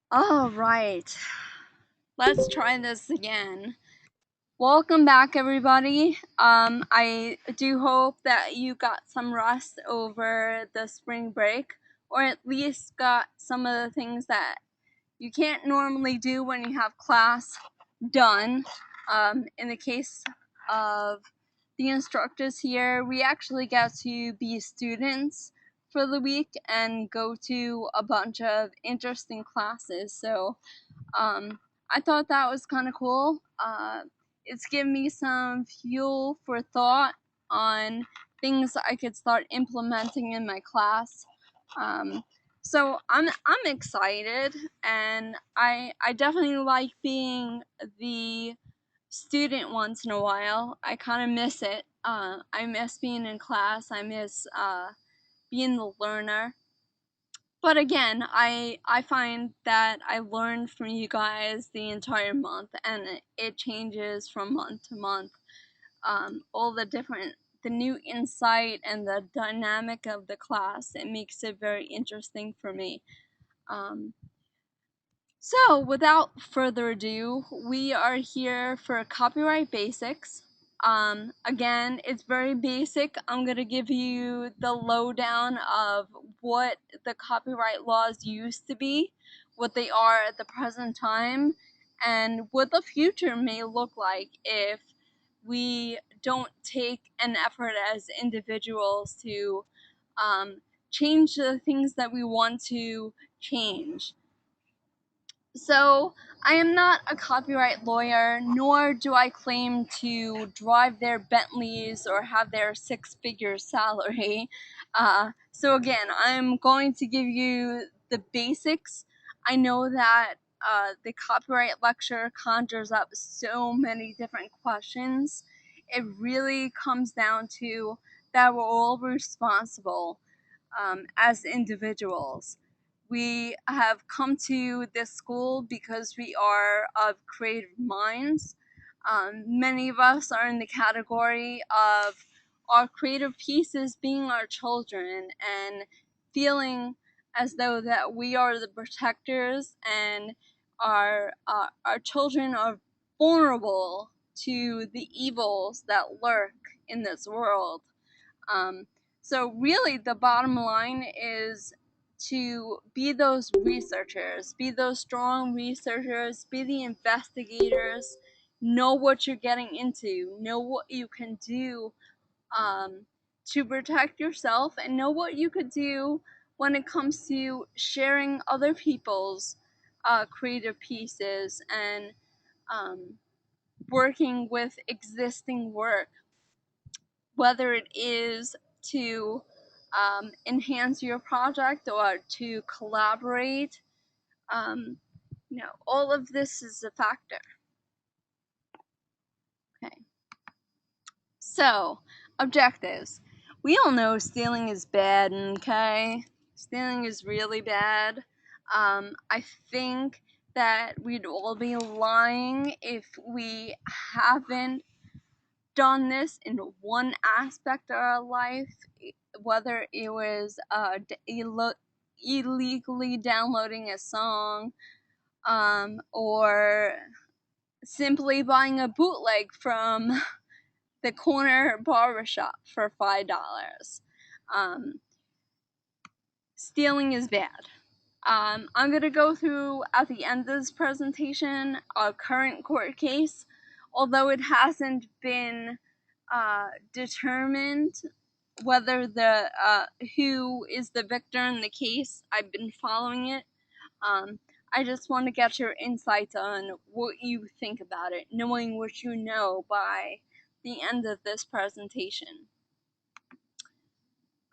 All right, let's try this again. Welcome back, everybody. I do hope that you got some rest over the spring break, or at least got some of the things that you can't normally do when you have class done. In the case of the instructors here, we actually get to be students for the week and go to a bunch of interesting classes. So I thought that was kind of cool. It's given me some fuel for thought on things I could start implementing in my class. Um, so I'm excited, and I definitely like being the student once in a while. I kind of miss it. I miss being in class. I miss being the learner. But again, I find that I learn from you guys the entire month, and it changes from month to month. All the new insight and the dynamic of the class, it makes it very interesting for me. Um, so, without further ado, we are here for copyright basics. Again, it's very basic. I'm going to give you the lowdown of what the copyright laws used to be, what they are at the present time, and what the future may look like if we don't take an effort as individuals to change the things that we want to change. So, I am not a copyright lawyer, nor do I claim to drive their Bentleys or have their six-figure salary. So again, I'm going to give you the basics. I know that the copyright lecture conjures up so many different questions. It really comes down to that we're all responsible as individuals. We have come to this school because we are of creative minds. Many of us are in the category of our creative pieces being our children and feeling as though that we are the protectors, and our children are vulnerable to the evils that lurk in this world. Um, so really the bottom line is to be those researchers, be those strong researchers, be the investigators, know what you're getting into, know what you can do to protect yourself, and know what you could do when it comes to sharing other people's creative pieces and um, working with existing work, whether it is to enhance your project or to collaborate. All of this is a factor. Okay, so objectives. We all know stealing is bad, okay? Stealing is really bad. I think that we'd all be lying if we haven't done this in one aspect of our life, whether it was illegally downloading a song, or simply buying a bootleg from the corner barbershop for $5. Um, Stealing is bad. I'm going to go through at the end of this presentation a current court case. Although it hasn't been determined whether the who is the victor in the case, I've been following it. I just want to get your insights on what you think about it, knowing what you know by the end of this presentation.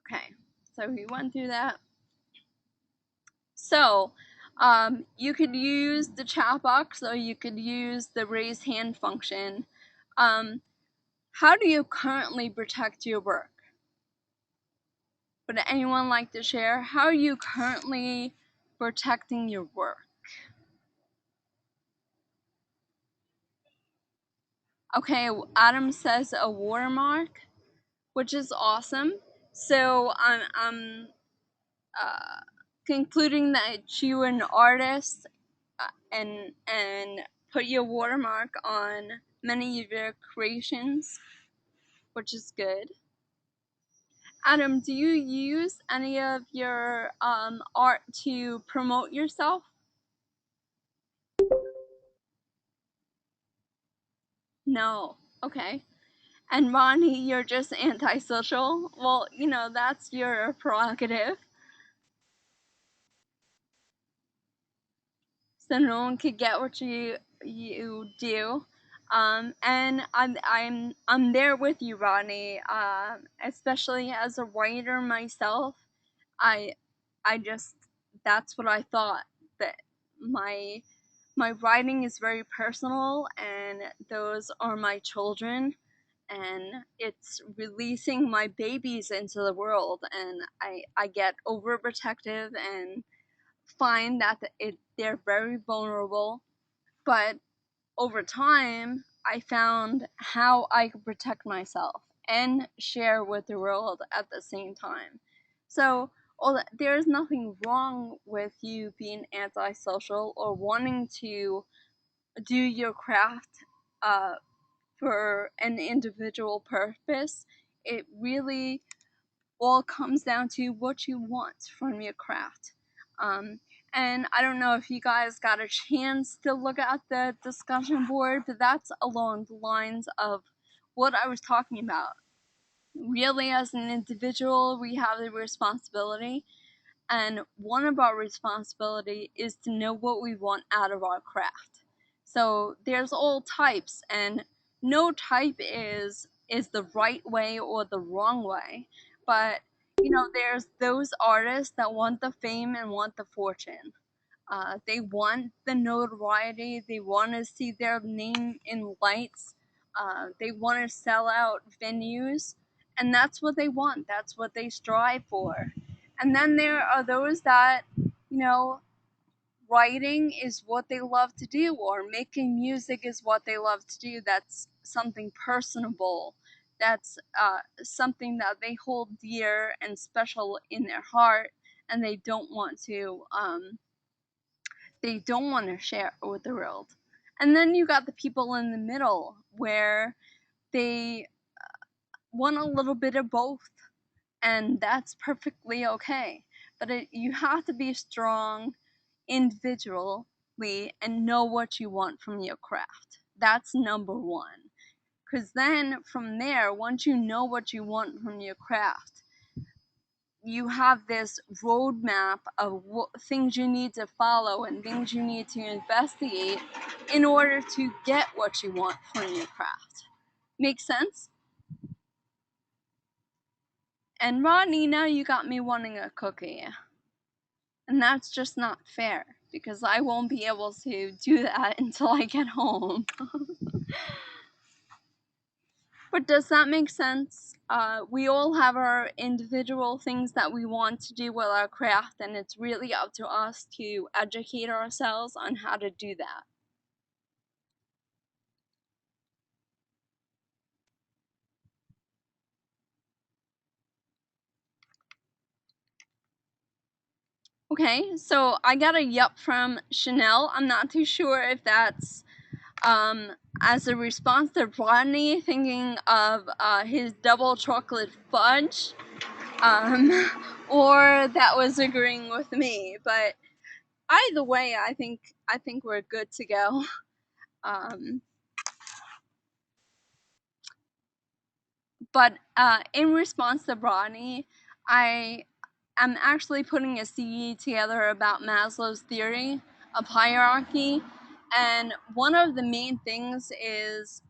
Okay, so we went through that. So, you could use the chat box, or you could use the raise hand function. How do you currently protect your work? Would anyone like to share? How are you currently protecting your work? Okay, Adam says a watermark, which is awesome. So I'm concluding that you're an artist and put your watermark on many of your creations, which is good. Adam, do you use any of your art to promote yourself? No. Okay. And Ronnie, you're just antisocial? Well, that's your prerogative. So no one could get what you do. And I'm there with you, Ronnie. Especially as a writer myself, I I just that's what I thought, that my my writing is very personal, and those are my children, and it's releasing my babies into the world, and I get overprotective and find that they're very vulnerable. But over time, I found how I could protect myself and share with the world at the same time. So, there's nothing wrong with you being antisocial or wanting to do your craft uh, for an individual purpose. It really all comes down to what you want from your craft. Um, and I don't know if you guys got a chance to look at the discussion board, but that's along the lines of what I was talking about. Really, as an individual, we have the responsibility, and one of our responsibility is to know what we want out of our craft. So there's all types, and no type is the right way or the wrong way. But there's those artists that want the fame and want the fortune. They want the notoriety. They want to see their name in lights. They want to sell out venues, and that's what they want. That's what they strive for. And then there are those that, you know, writing is what they love to do, or making music is what they love to do. That's something personable. That's something that they hold dear and special in their heart, and they don't want to share with the world. And then you got the people in the middle where they want a little bit of both, and that's perfectly okay. But you have to be strong individually and know what you want from your craft. That's number one. Because then from there, once you know what you want from your craft, you have this roadmap of things you need to follow and things you need to investigate in order to get what you want from your craft. Make sense? And Rodney, now you got me wanting a cookie. And that's just not fair, because I won't be able to do that until I get home. But does that make sense? We all have our individual things that we want to do with our craft, and it's really up to us to educate ourselves on how to do that. Okay, so I got a yup from Chanel. I'm not too sure if that's as a response to Rodney thinking of his double chocolate fudge, um, or that was agreeing with me. But either way, I think we're good to go. Um, but in response to Rodney, I am actually putting a CD together about Maslow's theory of hierarchy, and one of the main things is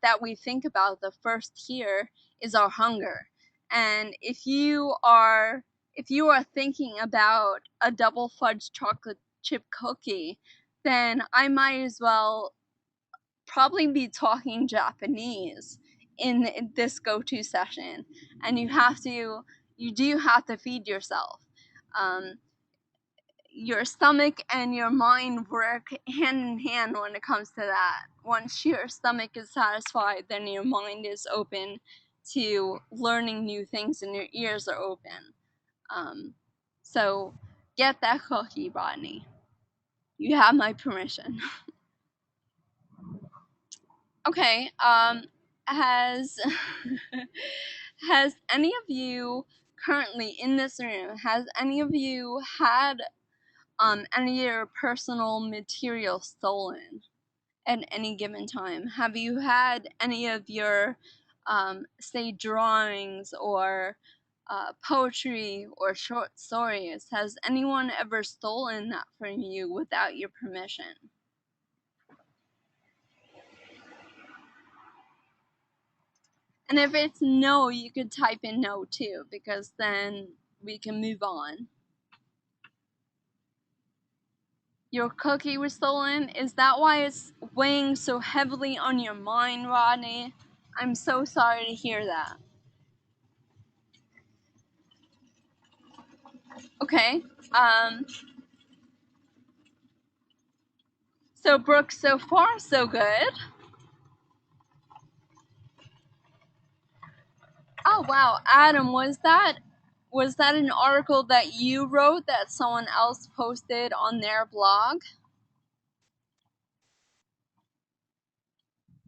that we think about the first tier is our hunger. And if you are thinking about a double fudge chocolate chip cookie, then I might as well probably be talking Japanese in this go-to session. And you do have to feed yourself. Um, your stomach and your mind work hand in hand when it comes to that. Once your stomach is satisfied, then your mind is open to learning new things and your ears are open. So get that cookie, Rodney. You have my permission. Okay, has has any of you currently in this room, has any of you had any of your personal material stolen at any given time? Have you had any of your say drawings or poetry or short stories? Has anyone ever stolen that from you without your permission? And if it's no, you could type in no too, because then we can move on. Your cookie was stolen? Is that why it's weighing so heavily on your mind, Rodney? I'm so sorry to hear that. Okay. So Brooke, so far so good. Oh wow, Adam, was that an article that you wrote that someone else posted on their blog?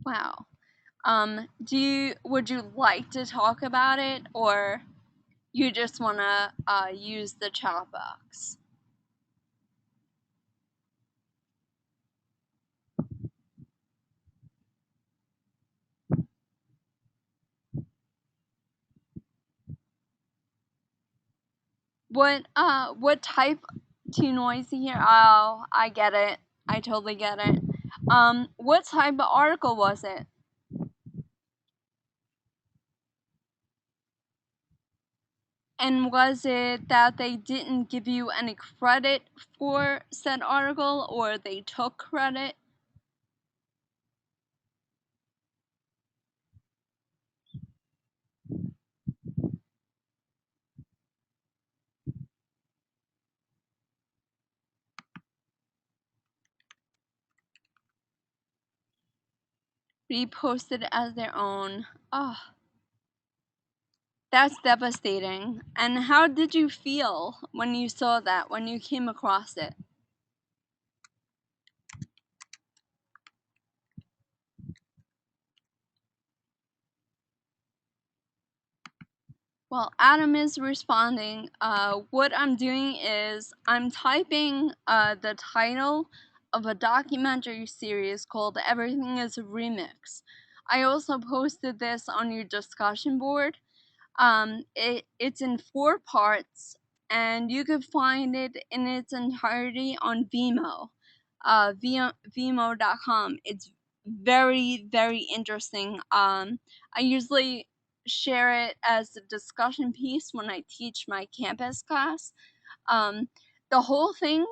Wow. Would you like to talk about it, or you just wanna use the chat box? What type? Too noisy here? Oh, I get it. I totally get it. What type of article was it? And was it that they didn't give you any credit for said article, or they took credit? Reposted as their own. Oh, that's devastating. And how did you feel when you saw that, when you came across it? Well, Adam is responding. What I'm doing is I'm typing the title of a documentary series called Everything is a Remix. I also posted this on your discussion board. It's in 4 parts, and you can find it in its entirety on Vimeo, Vimeo.com. It's very, very interesting. I usually share it as a discussion piece when I teach my campus class. Um, the whole thing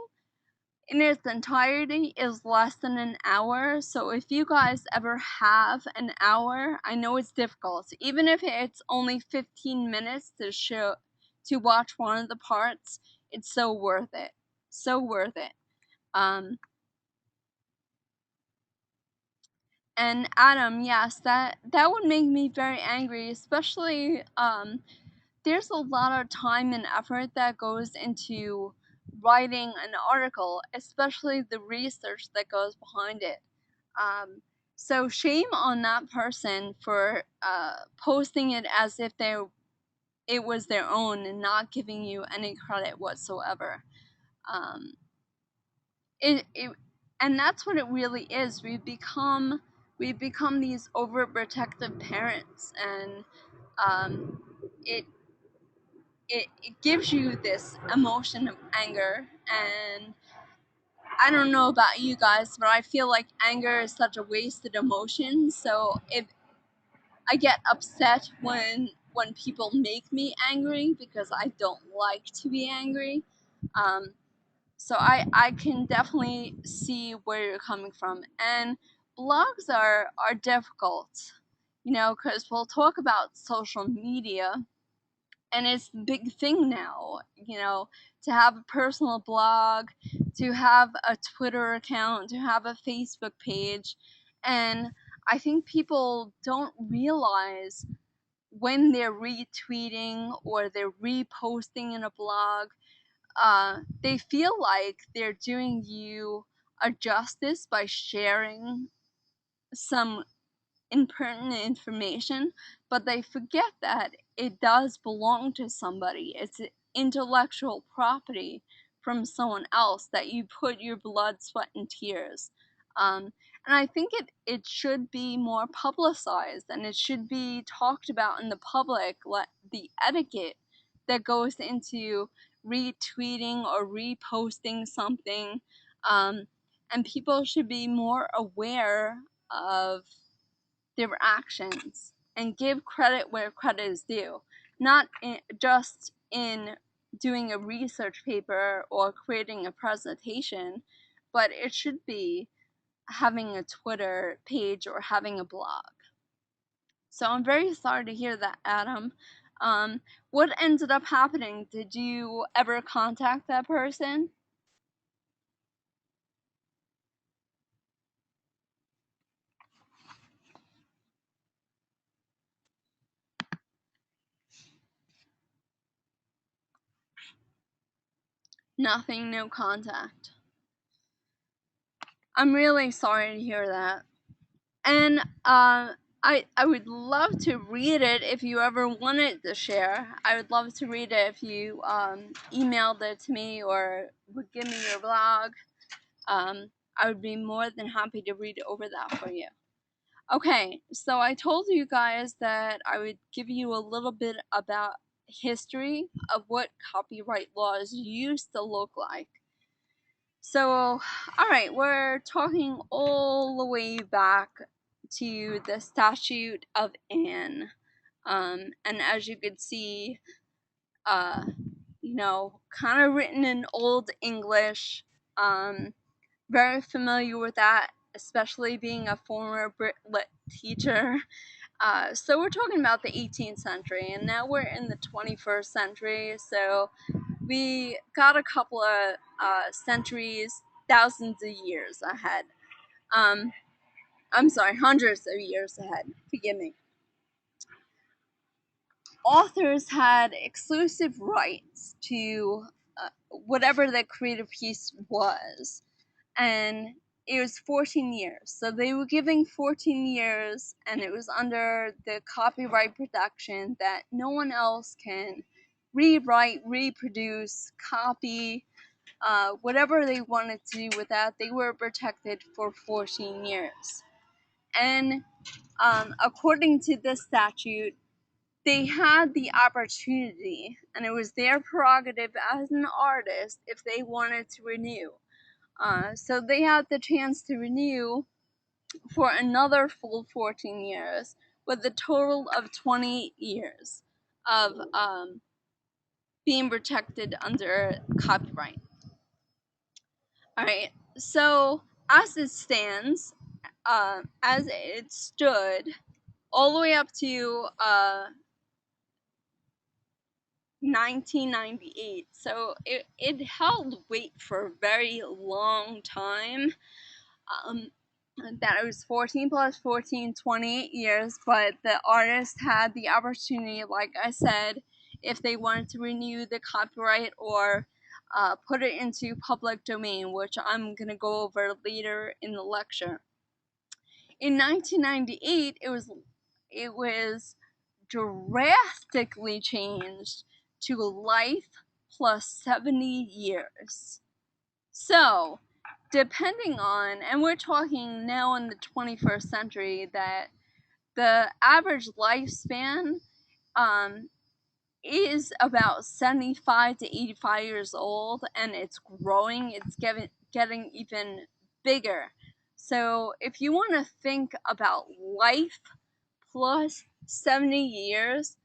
in its entirety is less than an hour. So if you guys ever have an hour, I know it's difficult. Even if it's only 15 minutes to watch one of the parts, it's so worth it. So worth it. Um, and Adam, yes, that would make me very angry, especially there's a lot of time and effort that goes into writing an article, especially the research that goes behind it. So shame on that person for posting it as if it was their own and not giving you any credit whatsoever. Um, it and that's what it really is. We've become these overprotective parents, and um, it it gives you this emotion of anger. And I don't know about you guys, but I feel like anger is such a wasted emotion. So if I get upset when people make me angry, because I don't like to be angry. um, so I can definitely see where you're coming from. And blogs are difficult, because we'll talk about social media, and it's the big thing now, to have a personal blog, to have a Twitter account, to have a Facebook page. And I think people don't realize when they're retweeting or they're reposting in a blog, they feel like they're doing you a justice by sharing some impertinent information, but they forget that it does belong to somebody. It's intellectual property from someone else that you put your blood, sweat, and tears. And I think it should be more publicized, and it should be talked about in the public, like the etiquette that goes into retweeting or reposting something. And people should be more aware of their actions and give credit where credit is due, not just in doing a research paper or creating a presentation, but it should be having a Twitter page or having a blog. So I'm very sorry to hear that, Adam. What ended up happening? Did you ever contact that person? Nothing, no contact. I'm really sorry to hear that. And I would love to read it if you ever wanted to share. I would love to read it if you emailed it to me or would give me your blog. I would be more than happy to read over that for you. Okay, so I told you guys that I would give you a little bit about history of what copyright laws used to look like. So, alright, we're talking all the way back to the Statute of Anne. And as you could see, kind of written in Old English. Very familiar with that, especially being a former Brit Lit teacher. So we're talking about the 18th century, and now we're in the 21st century. So we got a couple of centuries, thousands of years ahead. I'm sorry, hundreds of years ahead. Forgive me. Authors had exclusive rights to whatever the creative piece was, and it was 14 years. So they were giving 14 years, and it was under the copyright protection that no one else can rewrite, reproduce, copy, whatever they wanted to do with that. They were protected for 14 years. And according to this statute, they had the opportunity, and it was their prerogative as an artist if they wanted to renew. So they had the chance to renew for another full 14 years, with a total of 20 years of being protected under copyright. Alright, so as it stands, as it stood, all the way up to 1998. So it held weight for a very long time. That it was 14 plus 14, 28 years, but the artist had the opportunity, like I said, if they wanted to renew the copyright or put it into public domain, which I'm going to go over later in the lecture. In 1998, it was drastically changed to life plus 70 years. So, depending on, and we're talking now in the 21st century, that the average lifespan is about 75 to 85 years old, and it's growing, it's getting even bigger. So, if you want to think about life plus 70 years,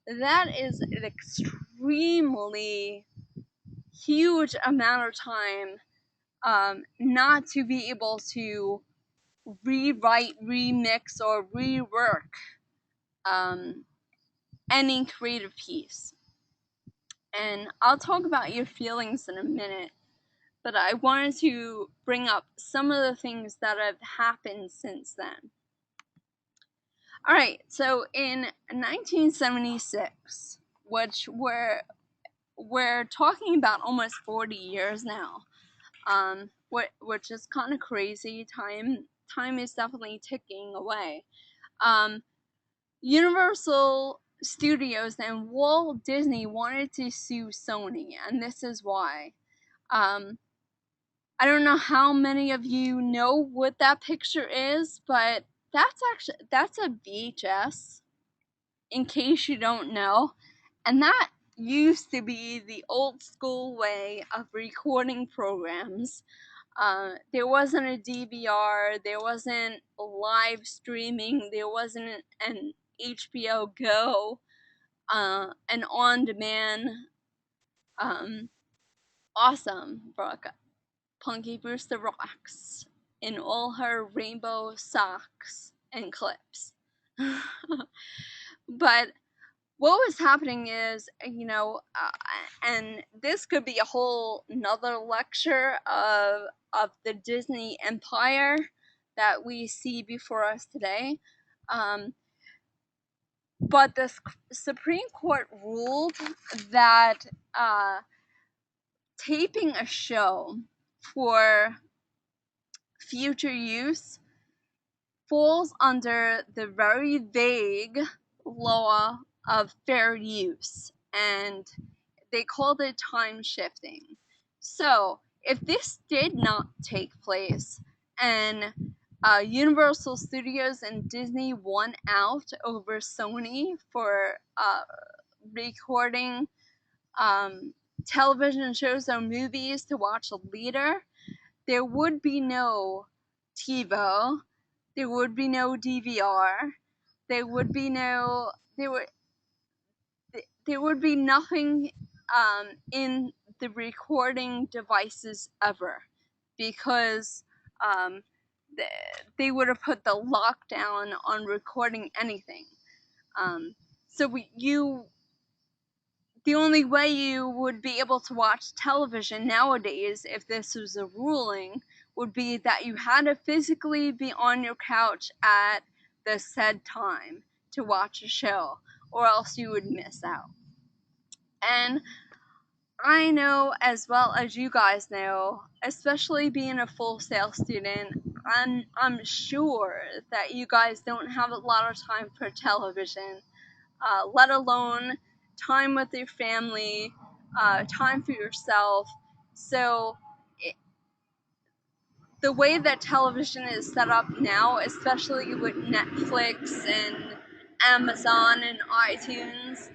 that is an extremely huge amount of time not to be able to rewrite, remix, or rework any creative piece. And I'll talk about your feelings in a minute, but I wanted to bring up some of the things that have happened since then. Alright, so in 1976, which we're talking about almost 40 years now, which is kind of crazy. Time is definitely ticking away. Universal Studios and Walt Disney wanted to sue Sony, and this is why. I don't know how many of you know what that picture is, but that's a VHS, in case you don't know. And that used to be the old school way of recording programs. There wasn't a DVR, there wasn't live streaming, there wasn't an HBO Go, an on demand. Awesome, Brooke. Punky Brewster rocks in all her rainbow socks and clips. But what was happening is, and this could be a whole another lecture of the Disney empire that we see before us today. But the Supreme Court ruled that taping a show for future use falls under the very vague law of fair use, and they called it time shifting. So, if this did not take place and Universal Studios and Disney won out over Sony for recording television shows or movies to watch later, there would be no TiVo, there would be no DVR, there would be no there would be nothing in the recording devices ever, because um, they would have put the lockdown on recording anything. So the only way you would be able to watch television nowadays, if this was a ruling, would be that you had to physically be on your couch at the said time to watch a show, or else you would miss out. And I know, as well as you guys know, especially being a Full Sail student, I'm sure that you guys don't have a lot of time for television, let alone time with your family, time for yourself. So the way that television is set up now, especially with Netflix and Amazon and iTunes,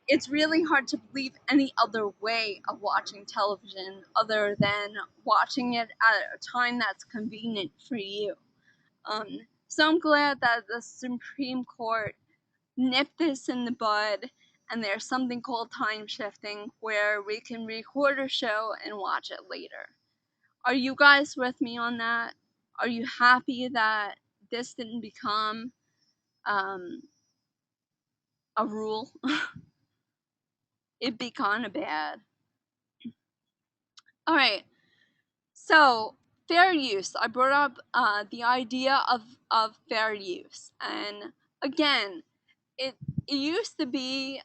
it's really hard to believe any other way of watching television other than watching it at a time that's convenient for you. So I'm glad that the Supreme Court nipped this in the bud, and there's something called time shifting where we can record a show and watch it later. Are you guys with me on that? Are you happy that this didn't become a rule? It'd be kind of bad. All right. So, fair use. I brought up the idea of fair use, and again, it used to be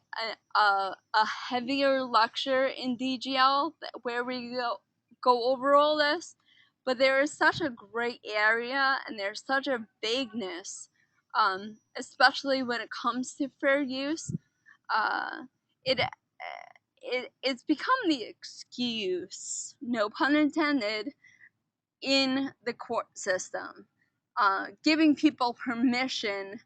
a heavier lecture in DGL where we go over all this, but there is such a gray area and there's such a vagueness, especially when it comes to fair use. Uh, it it's become the excuse, no pun intended, in the court system, giving people permission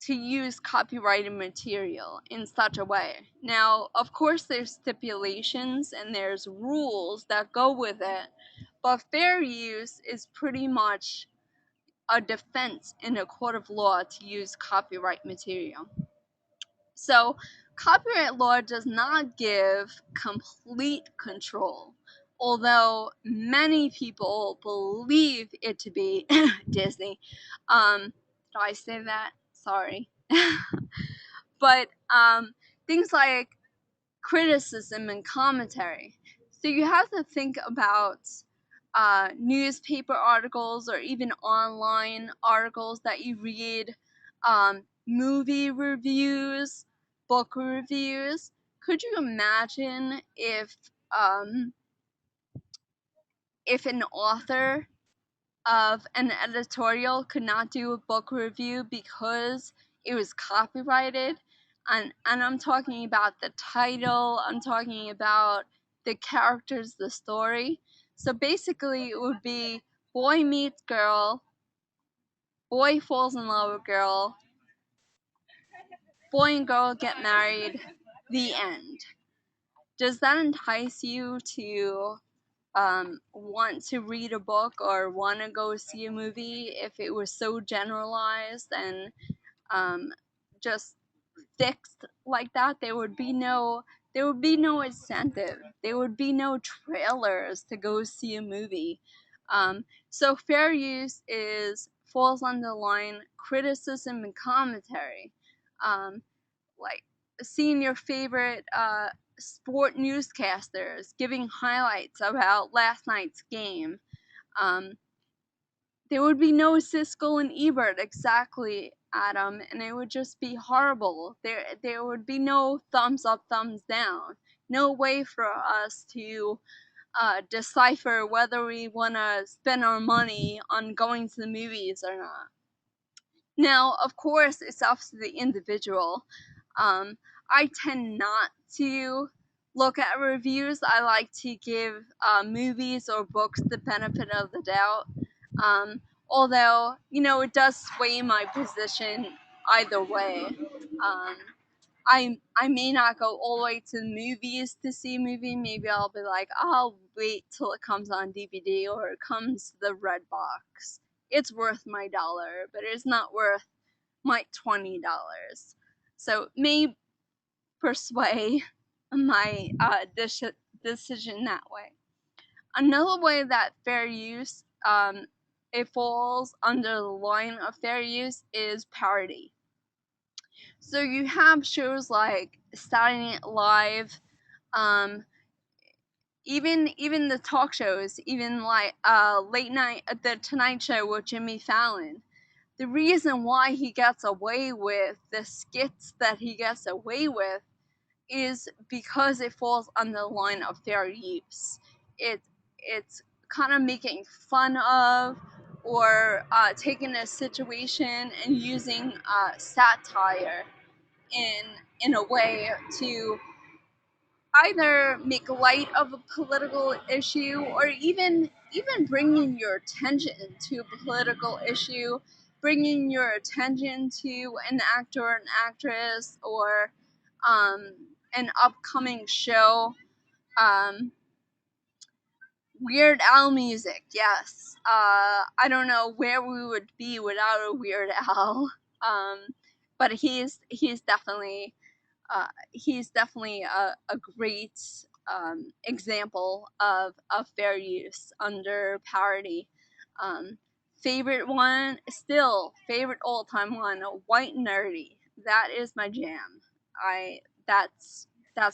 to use copyrighted material in such a way. Now, of course, there's stipulations and there's rules that go with it, but fair use is pretty much a defense in a court of law to use copyright material. So, copyright law does not give complete control, although many people believe it to be Disney. Did I say that? Sorry. But things like criticism and commentary. So you have to think about newspaper articles or even online articles that you read, movie reviews, book reviews. Could you imagine if an author of an editorial could not do a book review because it was copyrighted? And I'm talking about the title, I'm talking about the characters, the story. So basically it would be boy meets girl, boy falls in love with girl, boy and girl get married, the end. Does that entice you to want to read a book or want to go see a movie if it was so generalized and just fixed like that? There would be no incentive. There would be no trailers to go see a movie. So fair use falls under the line criticism and commentary. Like seeing your favorite sport newscasters giving highlights about last night's game. Um, there would be no Siskel and Ebert, exactly, Adam, and it would just be horrible. There would be no thumbs up, thumbs down. No way for us to decipher whether we want to spend our money on going to the movies or not. Now, of course, it's up to the individual. I tend not to look at reviews. I like to give movies or books the benefit of the doubt. Although, it does sway my position either way. Um, I may not go all the way to the movies to see a movie. Maybe I'll be like, I'll wait till it comes on DVD or it comes to the red box. It's worth my dollar, but it's not worth my $20. So it may persuade my decision that way. Another way that fair use it falls under the line of fair use is parody. So you have shows like Saturday Night Live, even the talk shows, even like late night the Tonight Show with Jimmy Fallon. The reason why he gets away with the skits that he gets away with is because it falls on the line of fair use. It's kind of making fun of or taking a situation and using satire in a way to either make light of a political issue or even bringing your attention to a political issue, bringing your attention to an actor or an actress or an upcoming show. Weird Al music, yes. I don't know where we would be without a Weird Al. But he's definitely a great example of fair use under parody. Um, favorite all-time one, White Nerdy. That is my jam. That's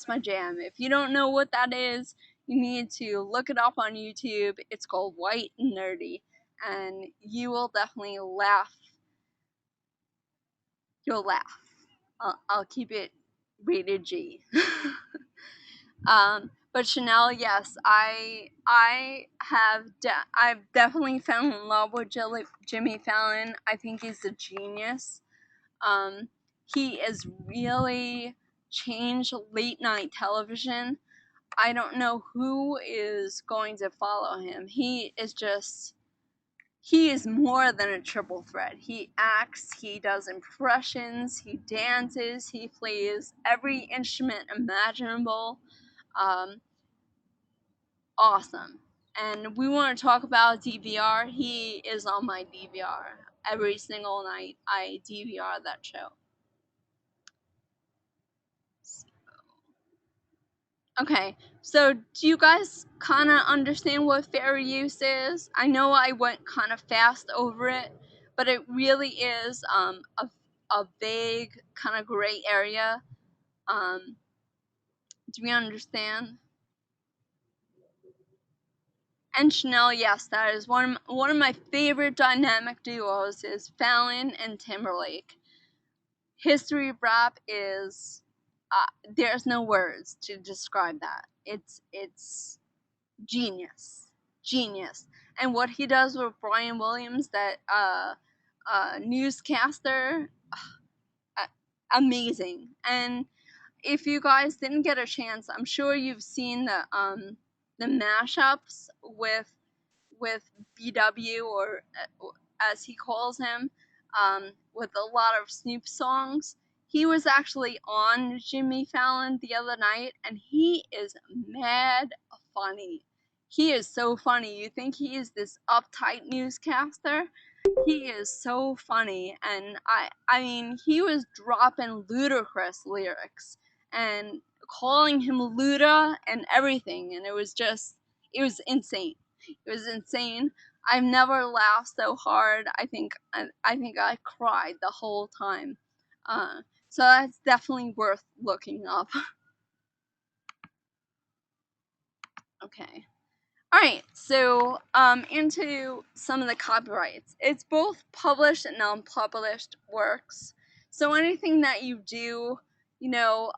my jam. If you don't know what that is, you need to look it up on YouTube. It's called White Nerdy, and you will definitely laugh. You'll laugh. I'll keep it rated G. But Chanel, yes, I've definitely fallen in love with Jimmy Fallon. I think he's a genius. He has really changed late night television. I don't know who is going to follow him. He is more than a triple threat. He acts, he does impressions, he dances, he plays every instrument imaginable. Awesome. And we want to talk about DVR. He is on my DVR. Every single night I DVR that show. Okay, so do you guys kind of understand what fair use is? I know I went kind of fast over it, but it really is a vague kind of gray area. Do we understand? And Chanel, yes, that is one of my favorite dynamic duos is Fallon and Timberlake. History of Rap is there's no words to describe that. It's genius, genius. And what he does with Brian Williams, that newscaster, amazing. And if you guys didn't get a chance, I'm sure you've seen the mashups with BW, or as he calls him, with a lot of Snoop songs. He was actually on Jimmy Fallon the other night, and he is mad funny. He is so funny. You think he is this uptight newscaster? He is so funny, and I mean, he was dropping ludicrous lyrics and calling him Luda and everything, and it was insane. It was insane. I've never laughed so hard. I think I cried the whole time. So that's definitely worth looking up. Okay. Alright, so into some of the copyrights. It's both published and non-published works. So anything that you do, you know,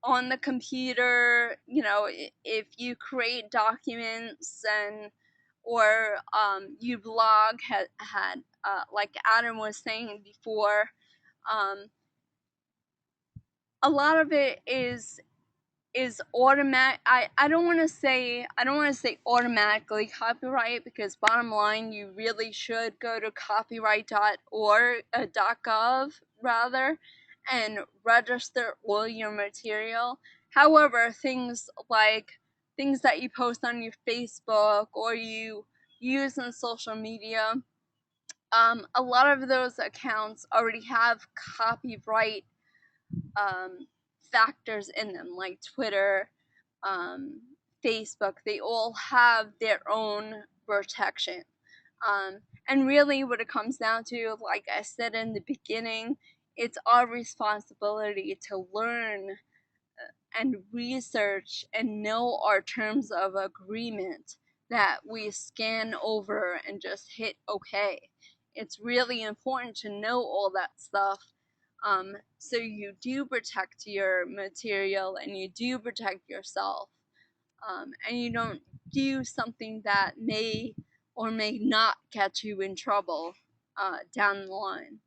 on the computer, you know, if you create documents and or you blog, had like Adam was saying before, um, a lot of it is automatic. I don't want to say automatically copyright, because bottom line, you really should go to copyright.org.gov rather, and register all your material. However, things that you post on your Facebook or you use on social media, a lot of those accounts already have copyright factors in them, like Twitter, um, Facebook. They all have their own protection. And really, what it comes down to, like I said in the beginning, it's our responsibility to learn and research and know our terms of agreement that we scan over and just hit OK. It's really important to know all that stuff, so you do protect your material and you do protect yourself, and you don't do something that may or may not get you in trouble down the line.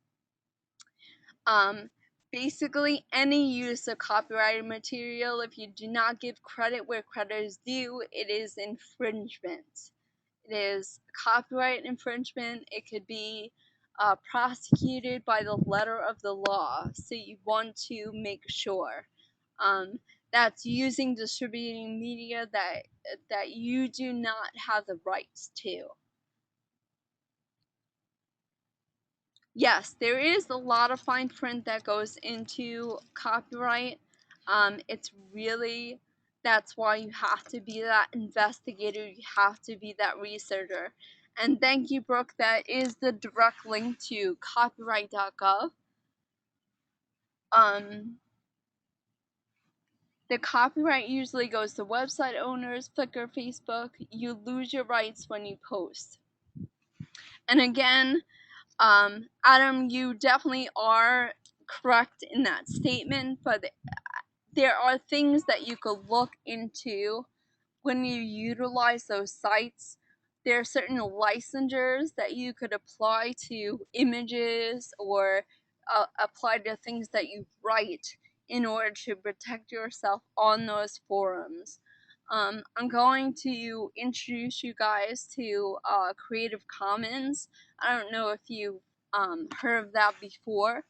Um, Basically, any use of copyrighted material, if you do not give credit where credit is due, it is infringement. It is copyright infringement. It could be prosecuted by the letter of the law. So you want to make sure that's using distributing media that you do not have the rights to. Yes, there is a lot of fine print that goes into copyright. It's really, that's why you have to be that investigator, you have to be that researcher. And thank you, Brooke, that is the direct link to copyright.gov. The copyright usually goes to website owners, Flickr, Facebook. You lose your rights when you post. And again, Adam, you definitely are correct in that statement, but there are things that you could look into when you utilize those sites. There are certain licensures that you could apply to images or apply to things that you write in order to protect yourself on those forums. I'm going to introduce you guys to Creative Commons. I don't know if you've heard of that before.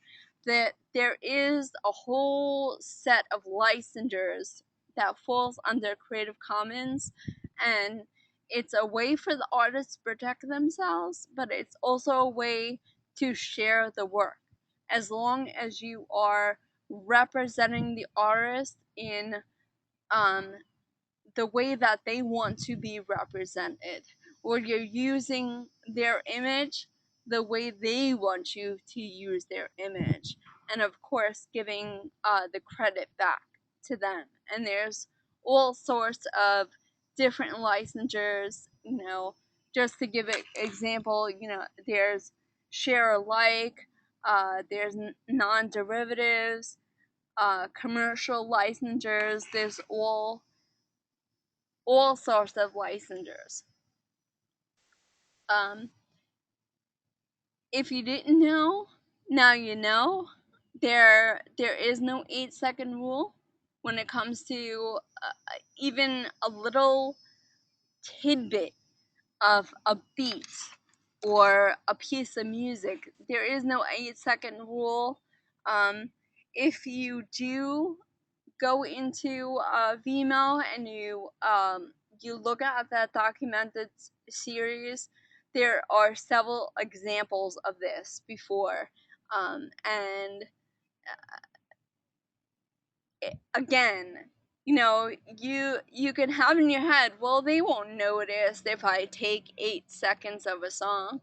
That there is a whole set of licensures that falls under Creative Commons, and it's a way for the artists to protect themselves, but it's also a way to share the work, as long as you are representing the artist in um, the way that they want to be represented, or you're using their image the way they want you to use their image, and of course giving the credit back to them. And there's all sorts of different licensures, you know, just to give an example, you know, there's share alike, there's non-derivatives, commercial licensures. There's all sorts of licensures. If you didn't know, now you know. There is no 8-second rule when it comes to even a little tidbit of a beat or a piece of music. There is no 8-second rule. If you do go into Vimeo and you look at that documented series, there are several examples of this before, and again, you can have in your head, well, they won't notice if I take 8 seconds of a song.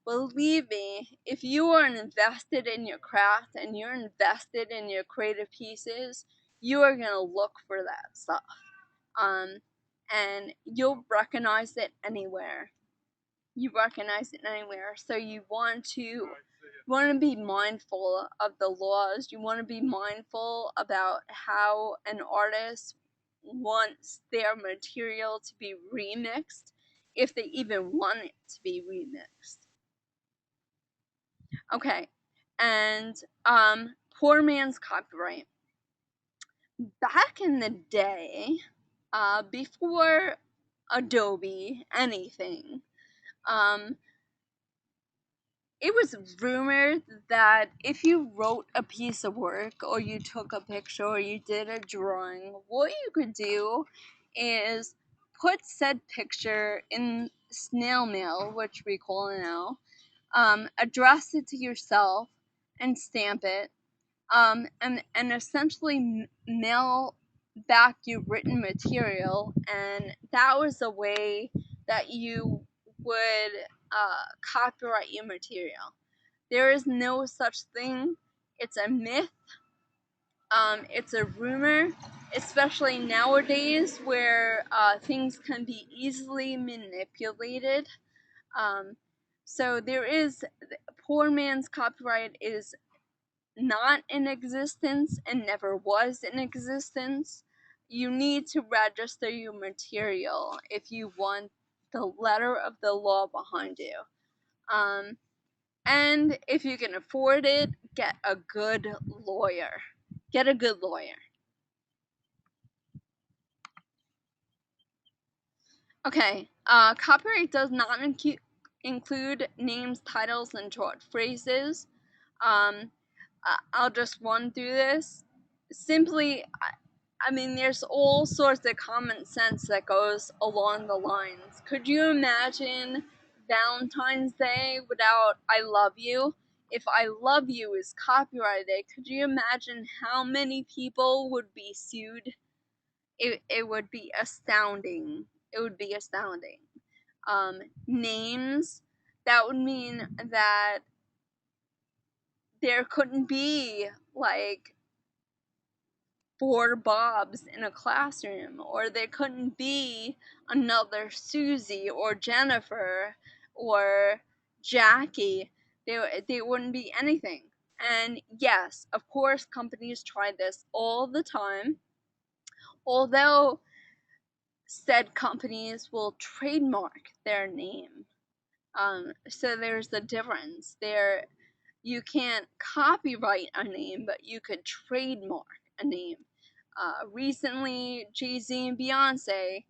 Believe me, if you are invested in your craft and you're invested in your creative pieces, you are gonna look for that stuff. And you'll recognize it anywhere. So you want to be mindful of the laws. You want to be mindful about how an artist wants their material to be remixed, if they even want it to be remixed. Okay, and poor man's copyright. Back in the day, before Adobe anything, it was rumored that if you wrote a piece of work or you took a picture or you did a drawing, what you could do is put said picture in snail mail, which we call it now, address it to yourself and stamp it, and essentially mail back your written material, and that was the way that you would copyright your material. There is no such thing. It's a myth. It's a rumor, especially nowadays where things can be easily manipulated. So there is, poor man's copyright is not in existence and never was in existence. You need to register your material if you want the letter of the law behind you. And if you can afford it, get a good lawyer. Get a good lawyer. Okay, copyright does not include names, titles, and short phrases. I'll just run through this. Simply, I mean, there's all sorts of common sense that goes along the lines. Could you imagine Valentine's Day without I love you? If I love you is copyrighted, could you imagine how many people would be sued? It would be astounding. It would be astounding. Names, that would mean that there couldn't be like 4 Bobs in a classroom, or there couldn't be another Susie or Jennifer or Jackie. There wouldn't be anything. And yes, of course, companies try this all the time, although said companies will trademark their name. So there's the difference. You can't copyright a name, but you could trademark a name. Recently, Jay-Z and Beyonce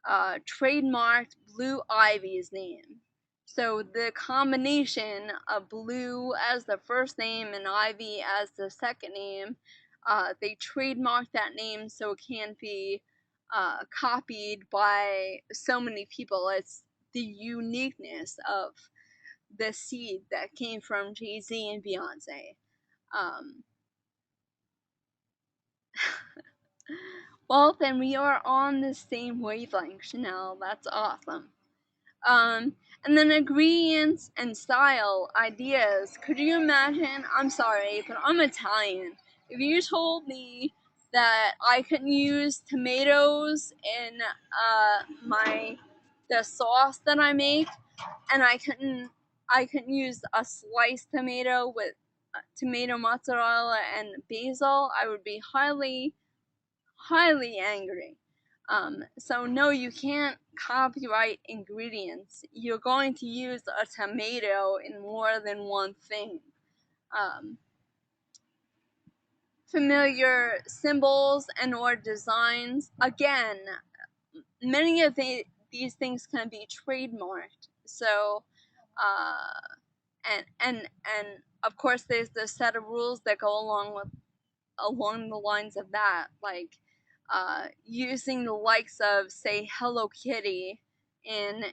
trademarked Blue Ivy's name. So the combination of Blue as the first name and Ivy as the second name, they trademarked that name so it can't be copied by so many people. It's the uniqueness of the seed that came from Jay-Z and Beyonce. Well, then we are on the same wavelength, Chanel. That's awesome. And then ingredients and style ideas. Could you imagine? I'm sorry, but I'm Italian. If you told me that I could use tomatoes in the sauce that I make, and I couldn't use a sliced tomato with tomato mozzarella and basil, I would be highly, highly angry. So no, you can't copyright ingredients. You're going to use a tomato in more than one thing. Um, Familiar symbols and or designs. Again, many of these things can be trademarked. So, and of course, there's the set of rules that go along the lines of that, like using the likes of, say, Hello Kitty in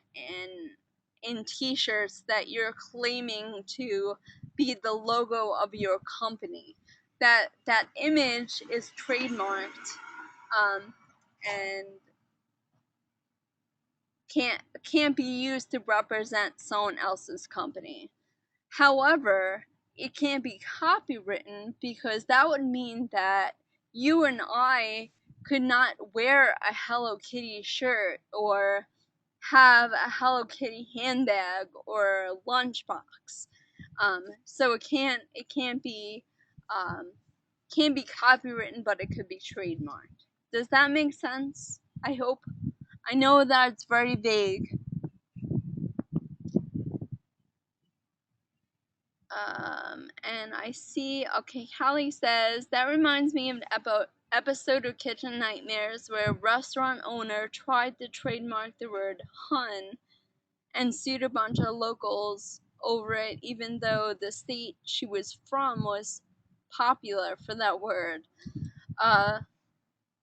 T-shirts that you're claiming to be the logo of your company. That image is trademarked, and can't be used to represent someone else's company. However, it can't be copywritten because that would mean that you and I could not wear a Hello Kitty shirt or have a Hello Kitty handbag or lunchbox. So um, can't be copywritten, but it could be trademarked. Does that make sense? I hope. I know that it's very vague. And I see, okay, Callie says, that reminds me of an episode of Kitchen Nightmares where a restaurant owner tried to trademark the word hun and sued a bunch of locals over it, even though the state she was from was popular for that word. Uh,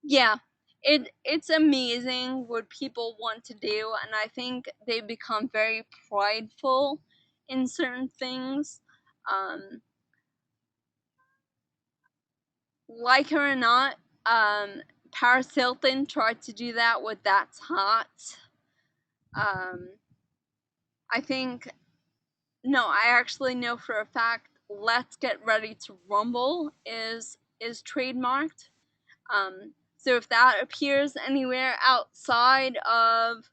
yeah, it's amazing what people want to do, and I think they become very prideful in certain things. Um, like her or not, Paris Hilton tried to do that with That's Hot. Um, I think, no, I actually know for a fact Let's Get Ready to Rumble is trademarked. So if that appears anywhere outside of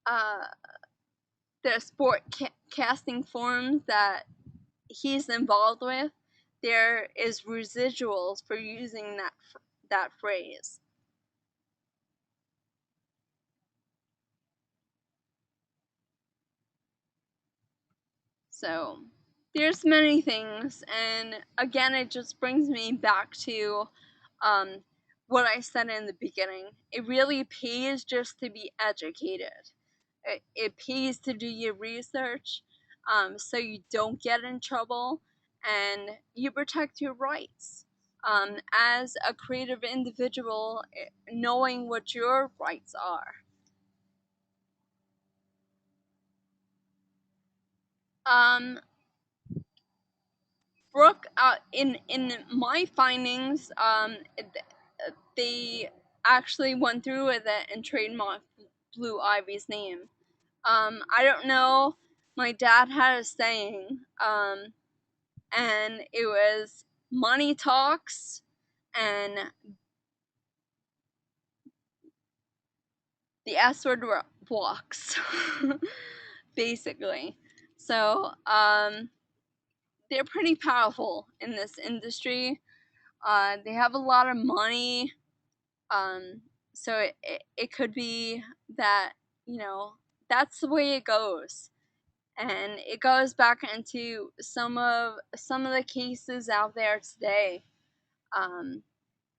uh, the sport casting forums that he's involved with, there is residuals for using that phrase. So there's many things, and again, it just brings me back to um, what I said in the beginning. It really pays just to be educated. It pays to do your research, so you don't get in trouble and you protect your rights. As a creative individual, knowing what your rights are. Um, Brooke, in my findings, they actually went through with it and trademarked Blue Ivy's name. I don't know. My dad had a saying, and it was money talks, and the S word walks, basically. So, they're pretty powerful in this industry. They have a lot of money. Um, so it could be that, you know, that's the way it goes. And it goes back into some of the cases out there today. Um,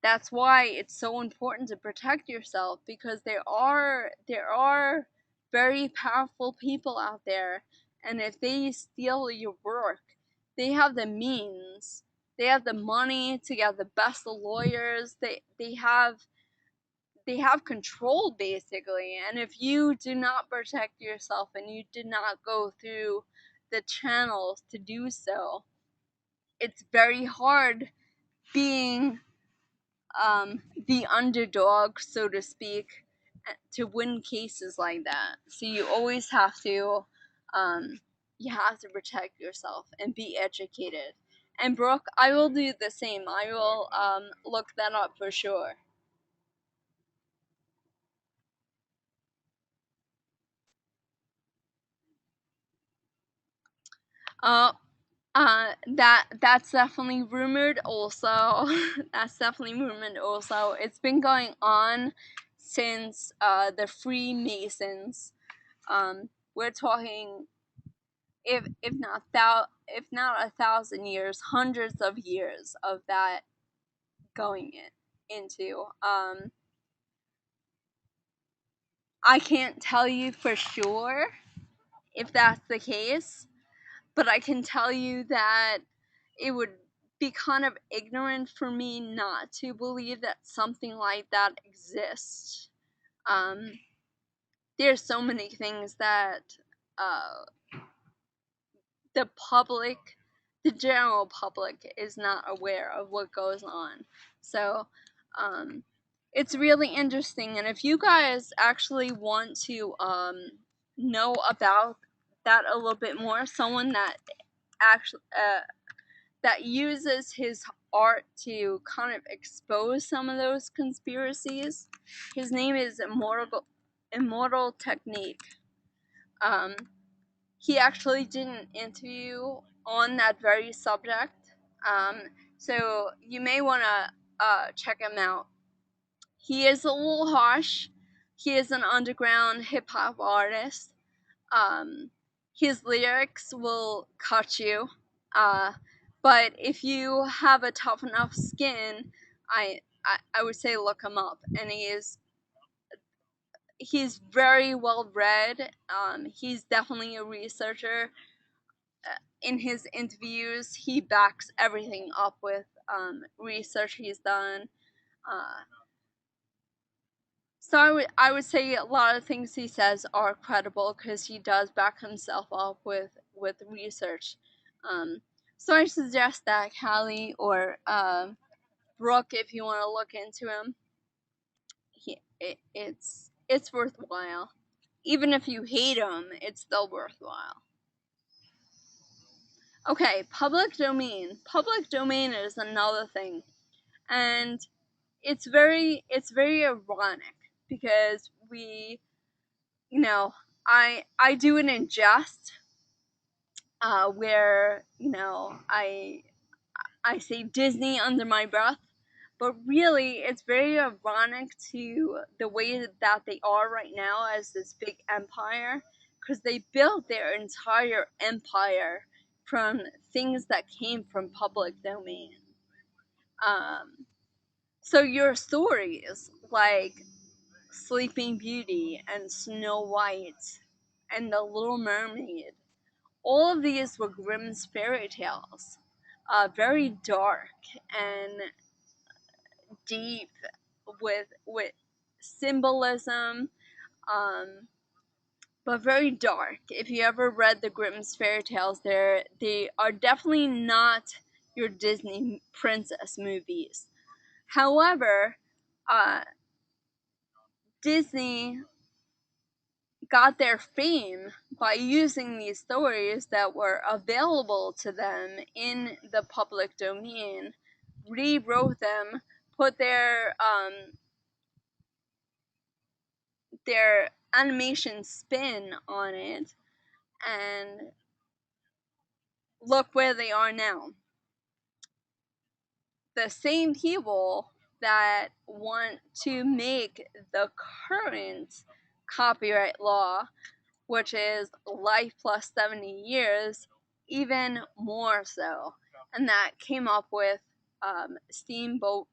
that's why it's so important to protect yourself, because there are very powerful people out there, and if they steal your work, they have the means, they have the money to get the best lawyers, they have control, basically. And if you do not protect yourself and you did not go through the channels to do so, it's very hard being the underdog, so to speak, to win cases like that. So um, you have to protect yourself and be educated. And Brooke, I will do the same. I will look that up for sure. Uh, That's definitely rumored also. That's definitely rumored also. It's been going on since the Freemasons. We're talking if not 1,000 years, hundreds of years of that going into. I can't tell you for sure if that's the case, but I can tell you that it would be kind of ignorant for me not to believe that something like that exists. Um, there's so many things that uh, the public, the general public, is not aware of what goes on. So, it's really interesting. And if you guys actually want to know about that a little bit more, someone that actually that uses his art to kind of expose some of those conspiracies, his name is Immortal Technique. Um, he actually did an interview on that very subject. Um, so you may want to check him out. He is a little harsh. He is an underground hip hop artist. Um, his lyrics will cut you. But if you have a tough enough skin, I would say look him up. And he's very well read. He's definitely a researcher. In his interviews, he backs everything up with research he's done. Uh, so I would say a lot of things he says are credible because he does back himself up with research. Um, so I suggest that Callie or Brooke, if you want to look into him, it's worthwhile. Even if you hate him, it's still worthwhile. Okay, public domain. Public domain is another thing, and it's very ironic because we, you know, I do an ingest where I say Disney under my breath, but really it's very ironic to the way that they are right now as this big empire, because they built their entire empire from things that came from public domain. Um, so your stories like Sleeping Beauty and Snow White and The Little Mermaid, all of these were Grimm's fairy tales. Very dark and deep with symbolism, um, but very dark. If you ever read the Grimm's fairy tales, they are definitely not your Disney princess movies. However, uh, Disney got their fame by using these stories that were available to them in the public domain, rewrote them, put their animation spin on it, and look where they are now. The same people that want to make the current copyright law, which is life plus 70 years, even more so. And that came up with Steamboat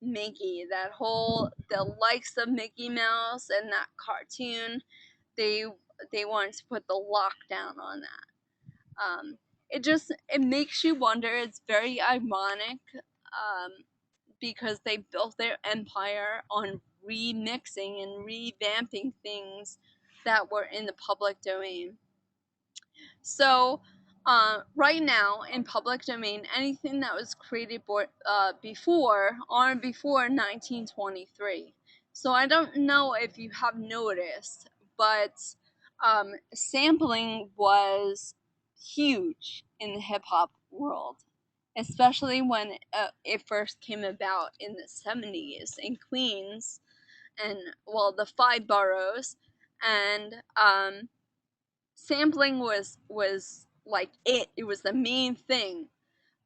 Mickey, that whole, the likes of Mickey Mouse and that cartoon, they they wanted to put the lockdown on that. It makes you wonder. It's very ironic because they built their empire on remixing and revamping things that were in the public domain. So, right now in public domain, anything that was created before 1923. So I don't know if you have noticed, but sampling was huge in the hip hop world, especially when it first came about in the 70s in Queens and, well, the five boroughs, and sampling was like it was the main thing.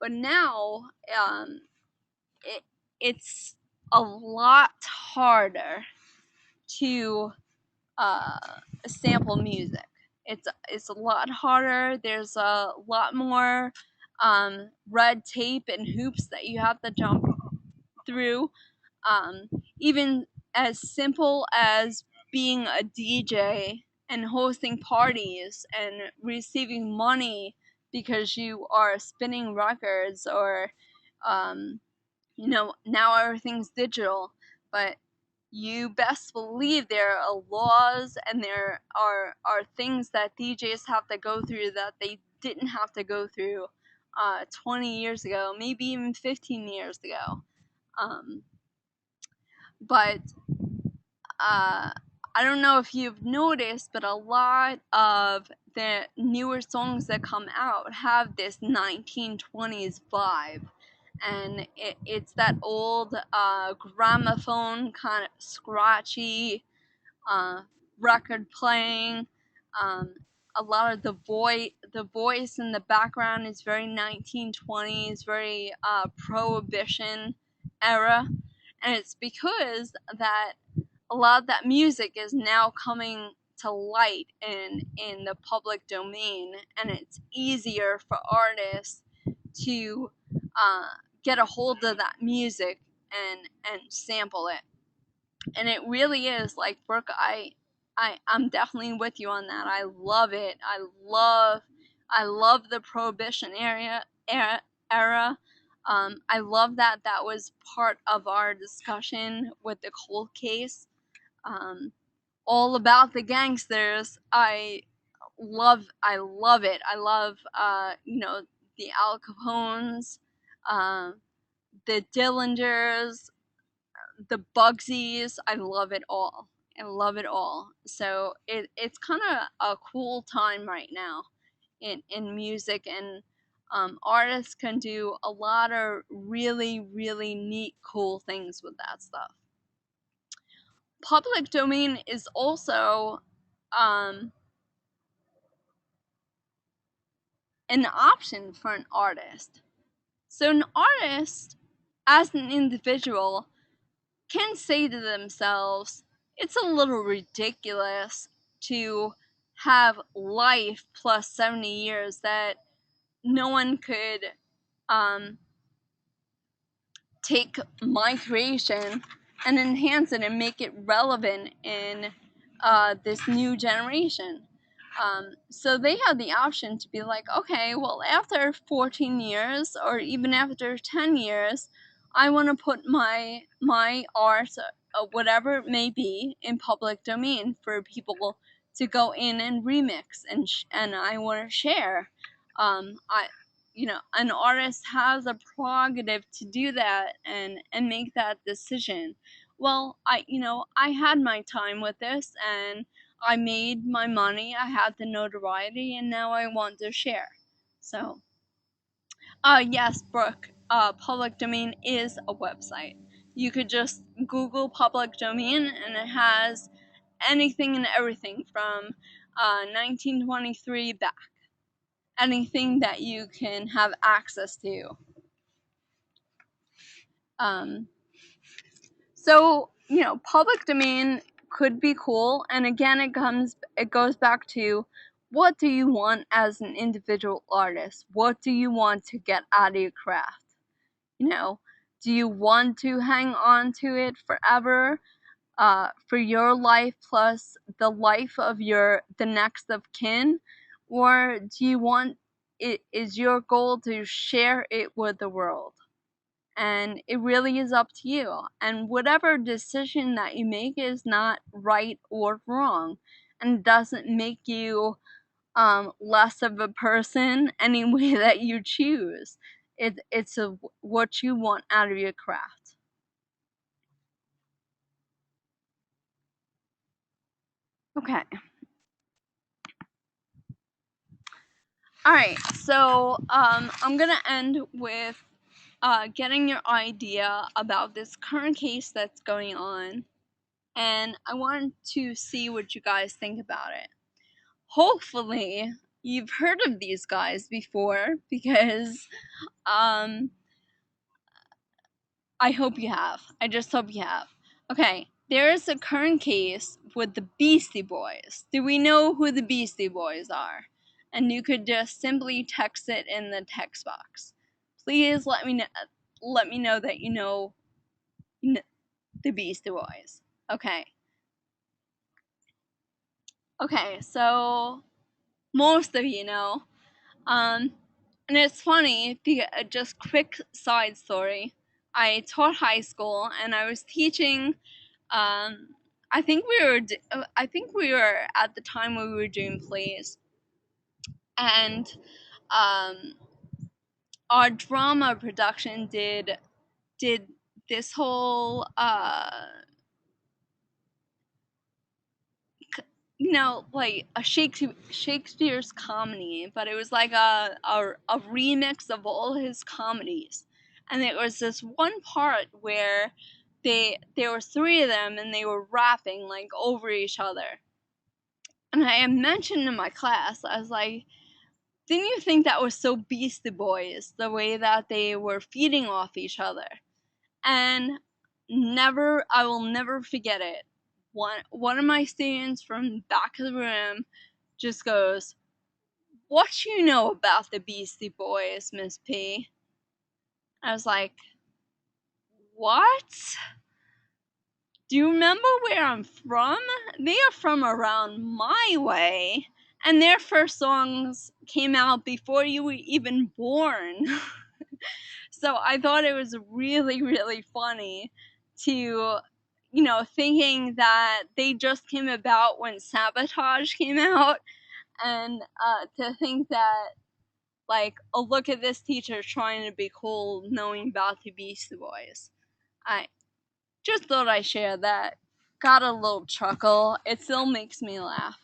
But now it it's a lot harder to uh, sample music. It's a lot harder. There's a lot more red tape and hoops that you have to jump through. Um, Even as simple as being a DJ and hosting parties and receiving money because you are spinning records, or um, now everything's digital, but you best believe there are laws and there are things that DJs have to go through that they didn't have to go through 20 years ago, maybe even 15 years ago. Um, but I don't know if you've noticed, but a lot of the newer songs that come out have this 1920s vibe. And it's that old gramophone kind of scratchy uh, record playing. Um, a lot of the voice in the background is very 1920s, very prohibition era, and it's because that a lot of that music is now coming to light in the public domain, and it's easier for artists to uh, get a hold of that music and sample it. And it really is like, Brooke, I'm definitely with you on that. I love it. I love the prohibition era. I love that that was part of our discussion with the cold case. um, all about the gangsters. I love it. I love the Al Capones, uh, the Dillingers, the Bugsies. I love it all. I love it all. So it's kind of a cool time right now in music, and artists can do a lot of really, really neat, cool things with that stuff. Public domain is also um, an option for an artist. So, an artist, as an individual, can say to themselves, it's a little ridiculous to have life plus 70 years that no one could um, take my creation and enhance it and make it relevant in this new generation. So they have the option to be like, okay, well, after 14 years or even after 10 years, I want to put my art, whatever it may be, in public domain for people to go in and remix, and I want to share. I an artist has a prerogative to do that and make that decision. Well, I had my time with this, and I made my money, I had the notoriety, and now I want to share. So yes, Brooke, public domain is a website. You could just Google public domain and it has anything and everything from 1923 back, anything that you can have access to. Um, so public domain could be cool, and again, it goes back to, what do you want as an individual artist? What do you want to get out of your craft? Do you want to hang on to it forever, for your life plus the life of the next of kin, or do you want it? Is your goal to share it with the world? And it really is up to you, and whatever decision that you make is not right or wrong, and doesn't make you less of a person any way that you choose. It's what you want out of your craft. Okay. All right. So I'm gonna end with getting your idea about this current case that's going on, and I want to see what you guys think about it. Hopefully, you've heard of these guys before because um I hope you have. I just hope you have. Okay, there is a current case with the Beastie Boys. Do we know who the Beastie Boys are? And you could just simply text it in the text box. Please let me know that you know the Beastie Boys. Okay. Okay, so most of you know. Um, and it's funny because just quick side story. I taught high school and I was teaching. I think we were at the time when we were doing plays, and um, our drama production did this whole like a Shakespeare's comedy, but it was like a remix of all his comedies. And there was this one part where there were three of them and they were rapping like over each other. And I had mentioned in my class, I was like, didn't you think that was so Beastie Boys, the way that they were feeding off each other? And I will never forget it. One of my students from the back of the room just goes, "What you know about the Beastie Boys, Miss P?" I was like, "What? Do you remember where I'm from? They are from around my way, and their first songs came out before you were even born." So I thought it was really, really funny to, thinking that they just came about when Sabotage came out, and to think that, like, oh, look at this teacher trying to be cool, knowing about the Beastie Boys. I just thought I'd share that. Got a little chuckle. It still makes me laugh.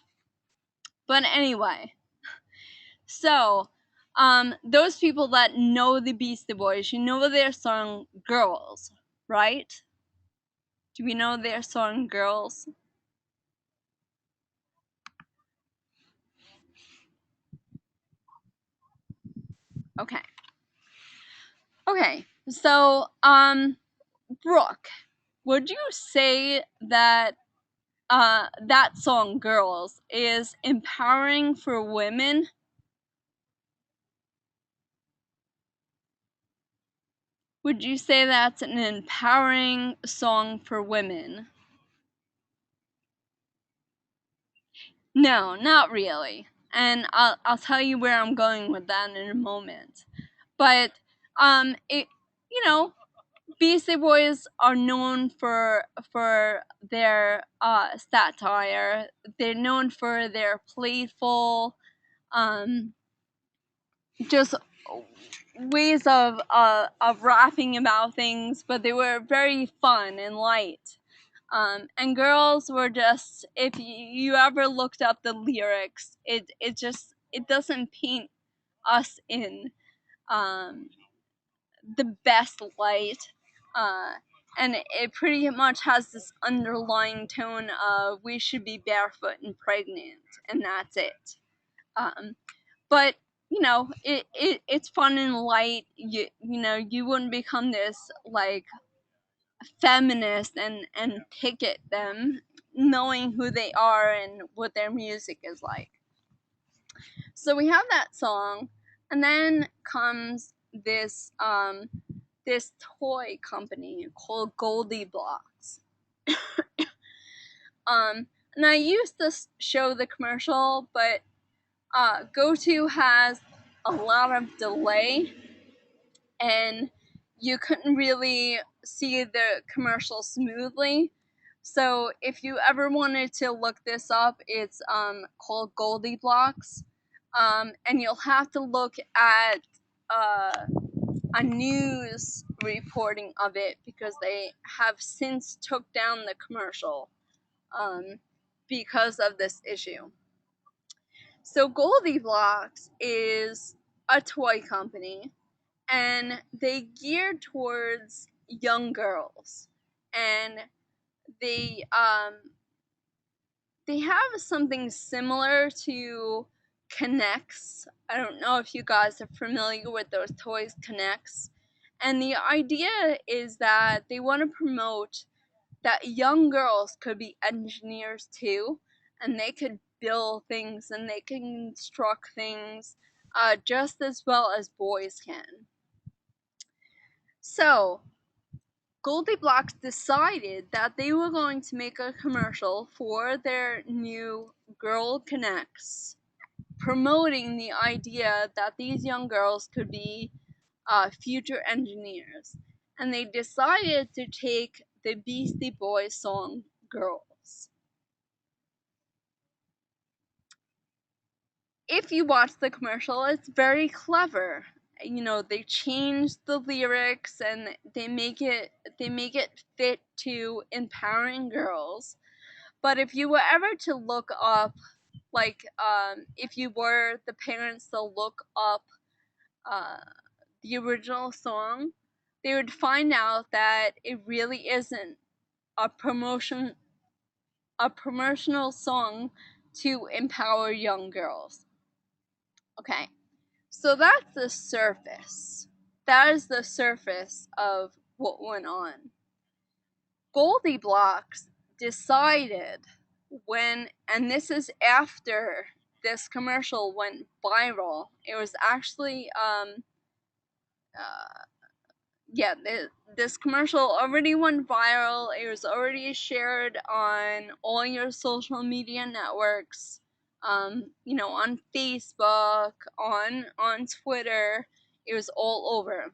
But anyway, so, those people that know the Beastie Boys, you know their song Girls, right? Do we know their song Girls? Okay. Okay. So, Brooke, would you say that that song Girls is empowering for women? Would you say that's an empowering song for women? No, not really. And I'll tell you where I'm going with that in a moment. But it you know, Beastie Boys are known for their satire. They're known for their playful just ways of rapping about things, but they were very fun and light. And Girls were just, if you ever looked up the lyrics, it doesn't paint us in um, the best light. Uh, and it pretty much has this underlying tone of we should be barefoot and pregnant, and that's it. Um, but it's fun and light. You wouldn't become this like feminist and picket them, knowing who they are and what their music is like. So we have that song, and then comes this toy company called Goldie Blocks. And I used to show the commercial, but GoTo has a lot of delay, and you couldn't really see the commercial smoothly. So if you ever wanted to look this up, it's called Goldie Blocks, and you'll have to look at a news reporting of it because they have since took down the commercial because of this issue. So Goldie Blocks is a toy company, and they gear towards young girls, and they they have something similar to K'NEX. I don't know if you guys are familiar with those toys, K'NEX. And the idea is that they want to promote that young girls could be engineers too, and they could build things and they can construct things just as well as boys can. So, GoldieBlox decided that they were going to make a commercial for their new Girl Connects, promoting the idea that these young girls could be future engineers. And they decided to take the Beastie Boys song Girls. If you watch the commercial, it's very clever. You know, they change the lyrics and they make it fit to empowering girls. But if you were ever to look up, like, if you were the parents to look up uh, the original song, they would find out that it really isn't a promotional song to empower young girls. Okay, so that's the surface. That is the surface of what went on. GoldieBlox decided and this is after this commercial went viral. It was actually, yeah, this commercial already went viral. It was already shared on all your social media networks. You know, on Facebook, on Twitter. It was all over.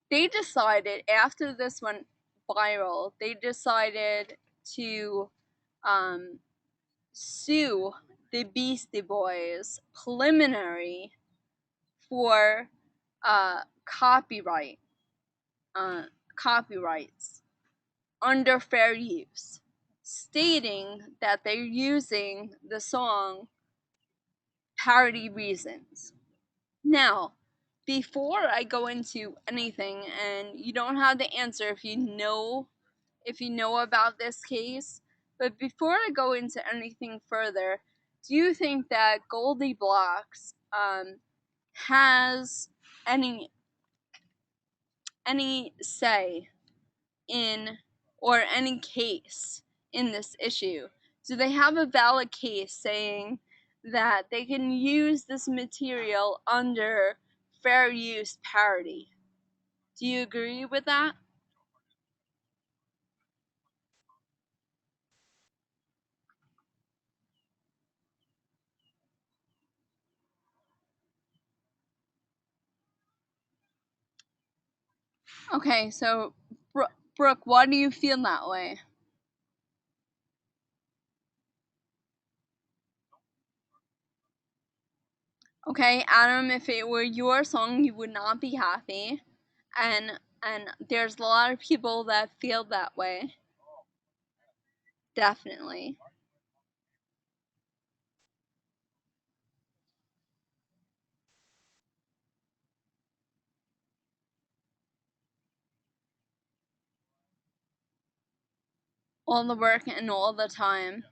They decided after this went viral, they decided to sue the Beastie Boys preliminary for copyrights under fair use, stating that they're using the song parody reasons. Now, before I go into anything, and you don't have the answer if you know about this case, but before I go into anything further, do you think that GoldieBlox has any say in, or any case in this issue? Do they have a valid case saying that they can use this material under fair use parody? Do you agree with that? Okay, so Brooke, why do you feel that way? Okay, Adam, if it were your song, you would not be happy, and there's a lot of people that feel that way. Definitely. All the work and all the time.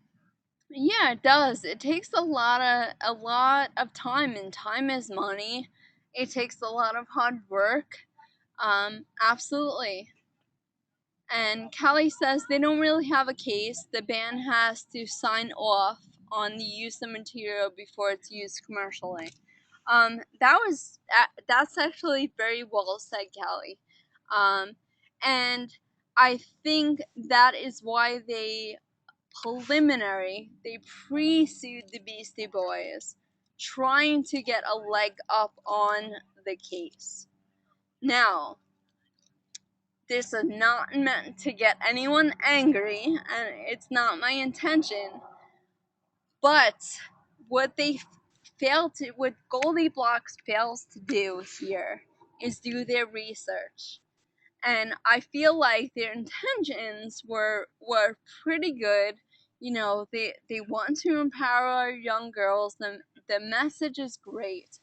Yeah, it does. It takes a lot of time, and time is money. It takes a lot of hard work. Absolutely. And Kelly says they don't really have a case. The band has to sign off on the use of material before it's used commercially. That's actually very well said, Kelly. And I think that is why they pre-sued the Beastie Boys, trying to get a leg up on the case. Now, this is not meant to get anyone angry, and it's not my intention, but what GoldieBlox fails to do here is do their research. And I feel like their intentions were pretty good. You know, they want to empower our young girls. The message is great.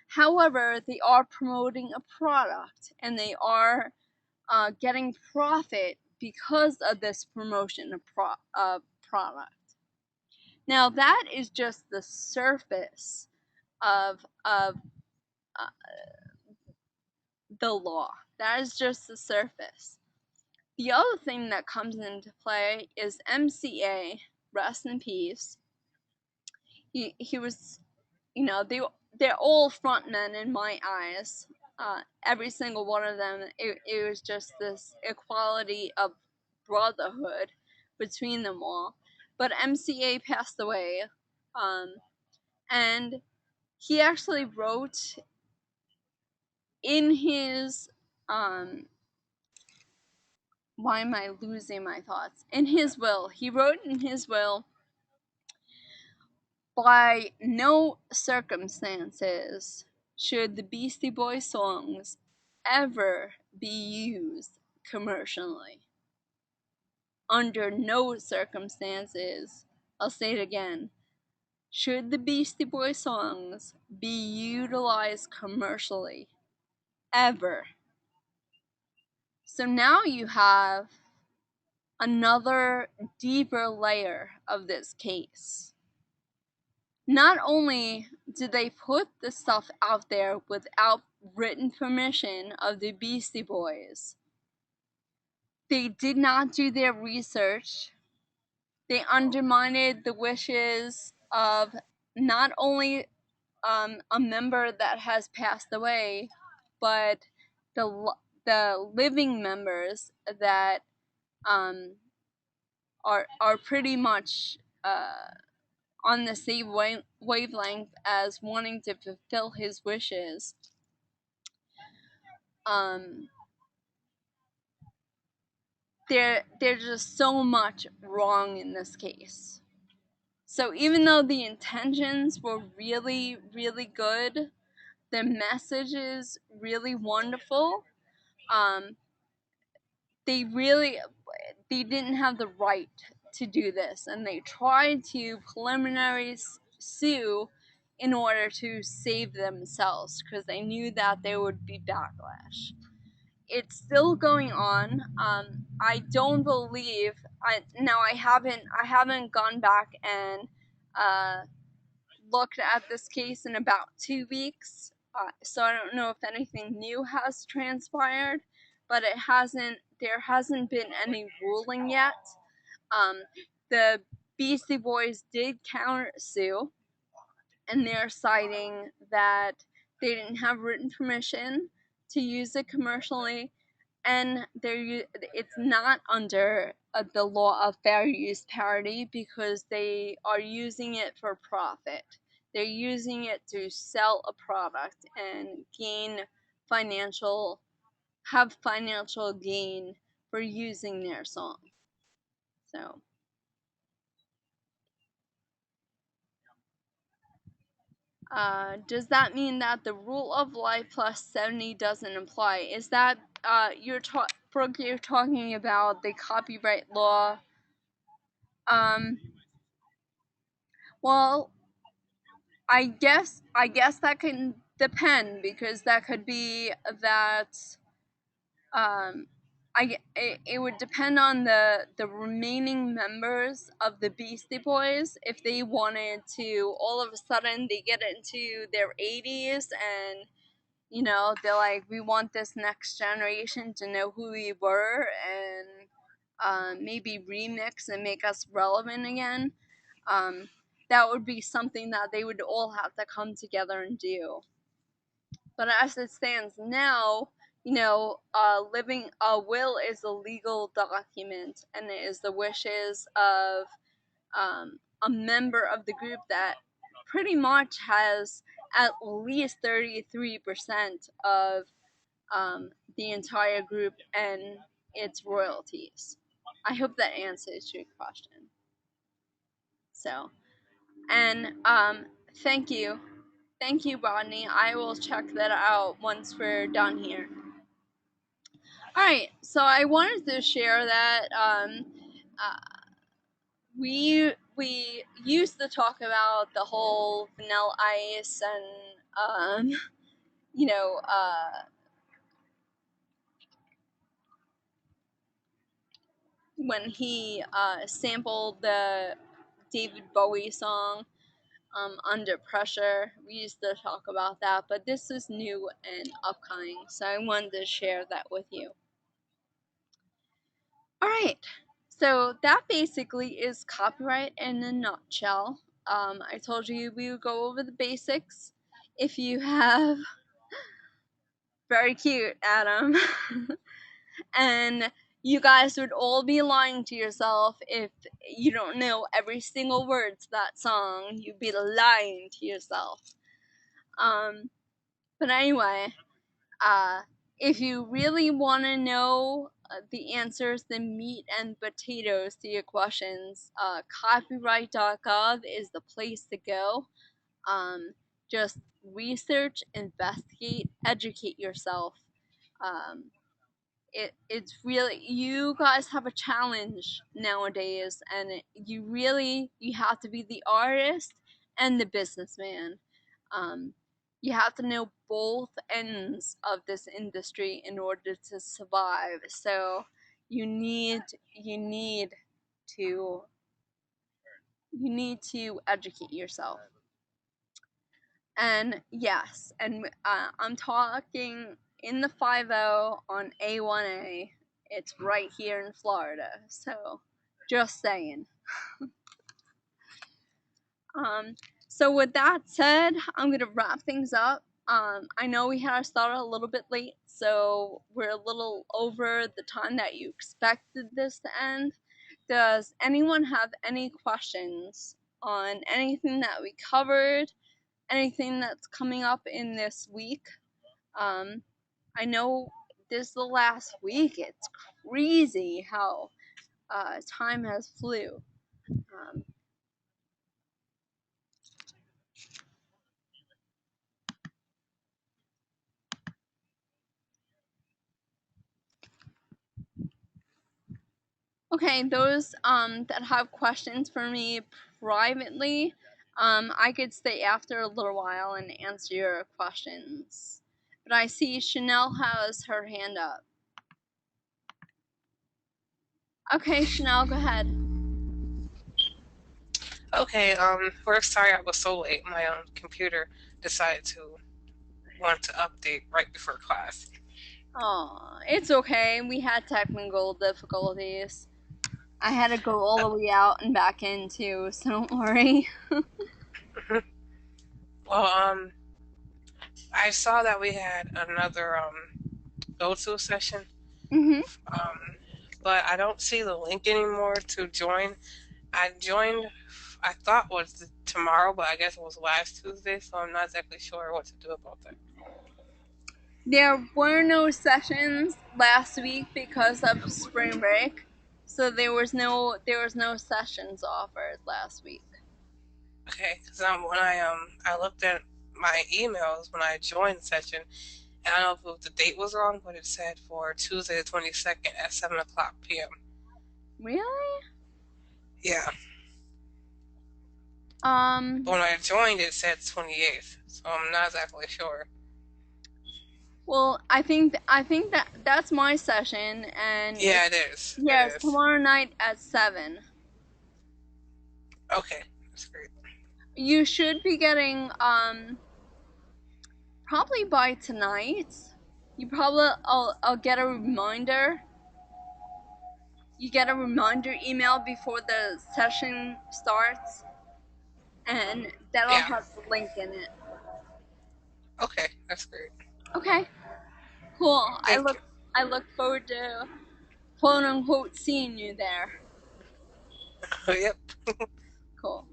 However, they are promoting a product, and they are getting profit because of this promotion of product. Now that is just the surface of uh, the law. That is just the surface. The other thing that comes into play is MCA, rest in peace. He was, you know, they're all frontmen in my eyes. Every single one of them, it was just this equality of brotherhood between them all. But MCA passed away, and he actually wrote in his why am I losing my thoughts? In his will, he wrote in his will, by no circumstances should the Beastie Boys songs ever be used commercially. Under no circumstances, I'll say it again, should the Beastie Boys songs be utilized commercially. Ever. So now you have another deeper layer of this case. Not only did they put the stuff out there without written permission of the Beastie Boys, they did not do their research. They undermined the wishes of not only a member that has passed away, but the living members that are pretty much on the same wavelength as wanting to fulfill his wishes. Um, there's just so much wrong in this case. So even though the intentions were really, really good, the message is really wonderful. Um, they didn't have the right to do this, and they tried to preliminary sue in order to save themselves because they knew that there would be backlash. It's still going on. I don't believe I haven't gone back and uh, looked at this case in about 2 weeks, so I don't know if anything new has transpired, but there hasn't been any ruling yet. Um, the Beastie Boys did counter sue, and they're citing that they didn't have written permission to use it commercially, and it's not under the law of fair use parity because they are using it for profit. They're using it to sell a product and have financial gain for using their song. So, does that mean that the rule of life plus 70 doesn't apply? Is that Brooke, you're talking about the copyright law? Um, well, I guess that can depend because that could be that it would depend on the remaining members of the Beastie Boys if they wanted to all of a sudden they get into their 80s and they're like, we want this next generation to know who we were and maybe remix and make us relevant again. Um, that would be something that they would all have to come together and do. But as it stands now, living a will is a legal document, and it is the wishes of a member of the group that pretty much has at least 33% of the entire group and its royalties. I hope that answers your question. So, and thank you. Thank you, Rodney. I will check that out once we're done here. Alright, so I wanted to share that we used to talk about the whole Vanilla Ice and you know when he sampled David Bowie song, Under Pressure. We used to talk about that, but this is new and upcoming, so I wanted to share that with you. Alright, so that basically is copyright in a nutshell. I told you we would go over the basics. If you have very cute, Adam. And you guys would all be lying to yourself if you don't know every single word to that song. You'd be lying to yourself. But anyway, if you really want to know the answers, the meat and potatoes to your questions, copyright.gov is the place to go. Just research, investigate, educate yourself. It's really, you guys have a challenge nowadays, and you have to be the artist and the businessman. You have to know both ends of this industry in order to survive. So you need to educate yourself. And yes, and I'm talking in the 50 on A1A. It's right here in Florida. So just saying. So with that said, I'm gonna wrap things up. I know we had to start a little bit late, so we're a little over the time that you expected this to end. Does anyone have any questions on anything that we covered? Anything that's coming up in this week? I know this is the last week. It's crazy how time has flew. Um, Okay, those that have questions for me privately, I could stay after a little while and answer your questions. But I see Chanel has her hand up. Okay, Chanel, go ahead. Okay, we're sorry I was so late. My computer decided to want to update right before class. Oh, it's okay. We had technical difficulties. I had to go all the way out and back in too, so don't worry. Well, I saw that we had another go-to session, Mhm. um, but I don't see the link anymore to join. I joined, I thought was tomorrow, but I guess it was last Tuesday, so I'm not exactly sure what to do about that. There were no sessions last week because of spring break, so there was no sessions offered last week. Okay, because when I looked at my emails when I joined the session, and I don't know if the date was wrong, but it said for Tuesday the 22nd at 7 o'clock p.m. Really? Yeah. Um. When I joined, it said 28th, so I'm not exactly sure. Well, I think that that's my session, and Yeah, it is. It yes, is. tomorrow night at 7. Okay, that's great. You should be getting probably by tonight. You probably I'll get a reminder. You get a reminder email before the session starts, and that'll Yeah. have the link in it. Okay, that's great. Okay, cool. Thank you. I look forward to quote unquote seeing you there. Yep. Cool.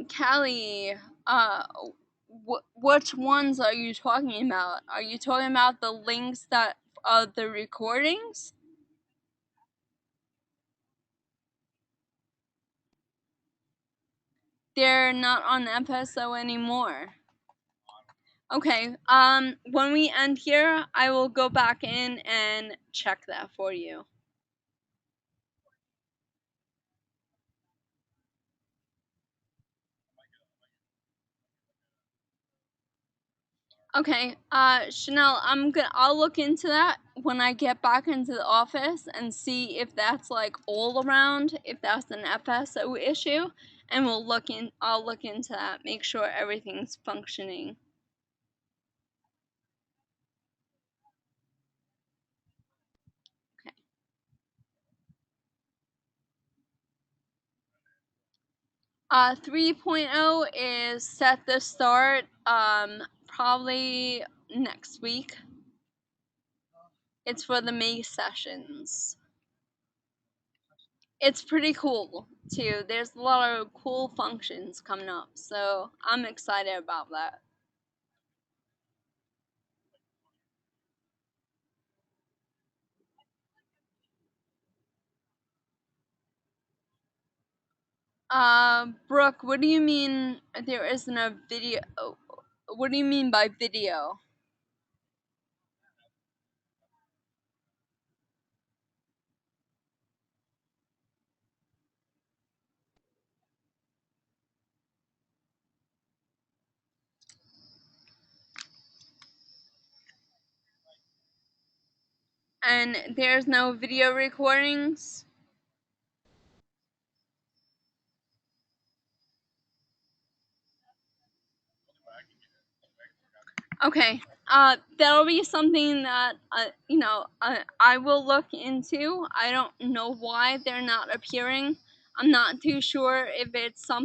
Callie, which ones are you talking about? Are you talking about the links that of the recordings? They're not on FSO anymore. Okay, when we end here, I will go back in and check that for you. Okay, Chanel, I'll look into that when I get back into the office and see if that's like all around, if that's an FSO issue, and I'll look into that, make sure everything's functioning. Okay. 3.0 is set to start, probably next week. It's for the May sessions. It's pretty cool too. There's a lot of cool functions coming up, so I'm excited about that. Brooke, what do you mean there isn't a video? What do you mean by video? And there's no video recordings? Okay. That'll be something that I will look into. I don't know why they're not appearing. I'm not too sure if it's something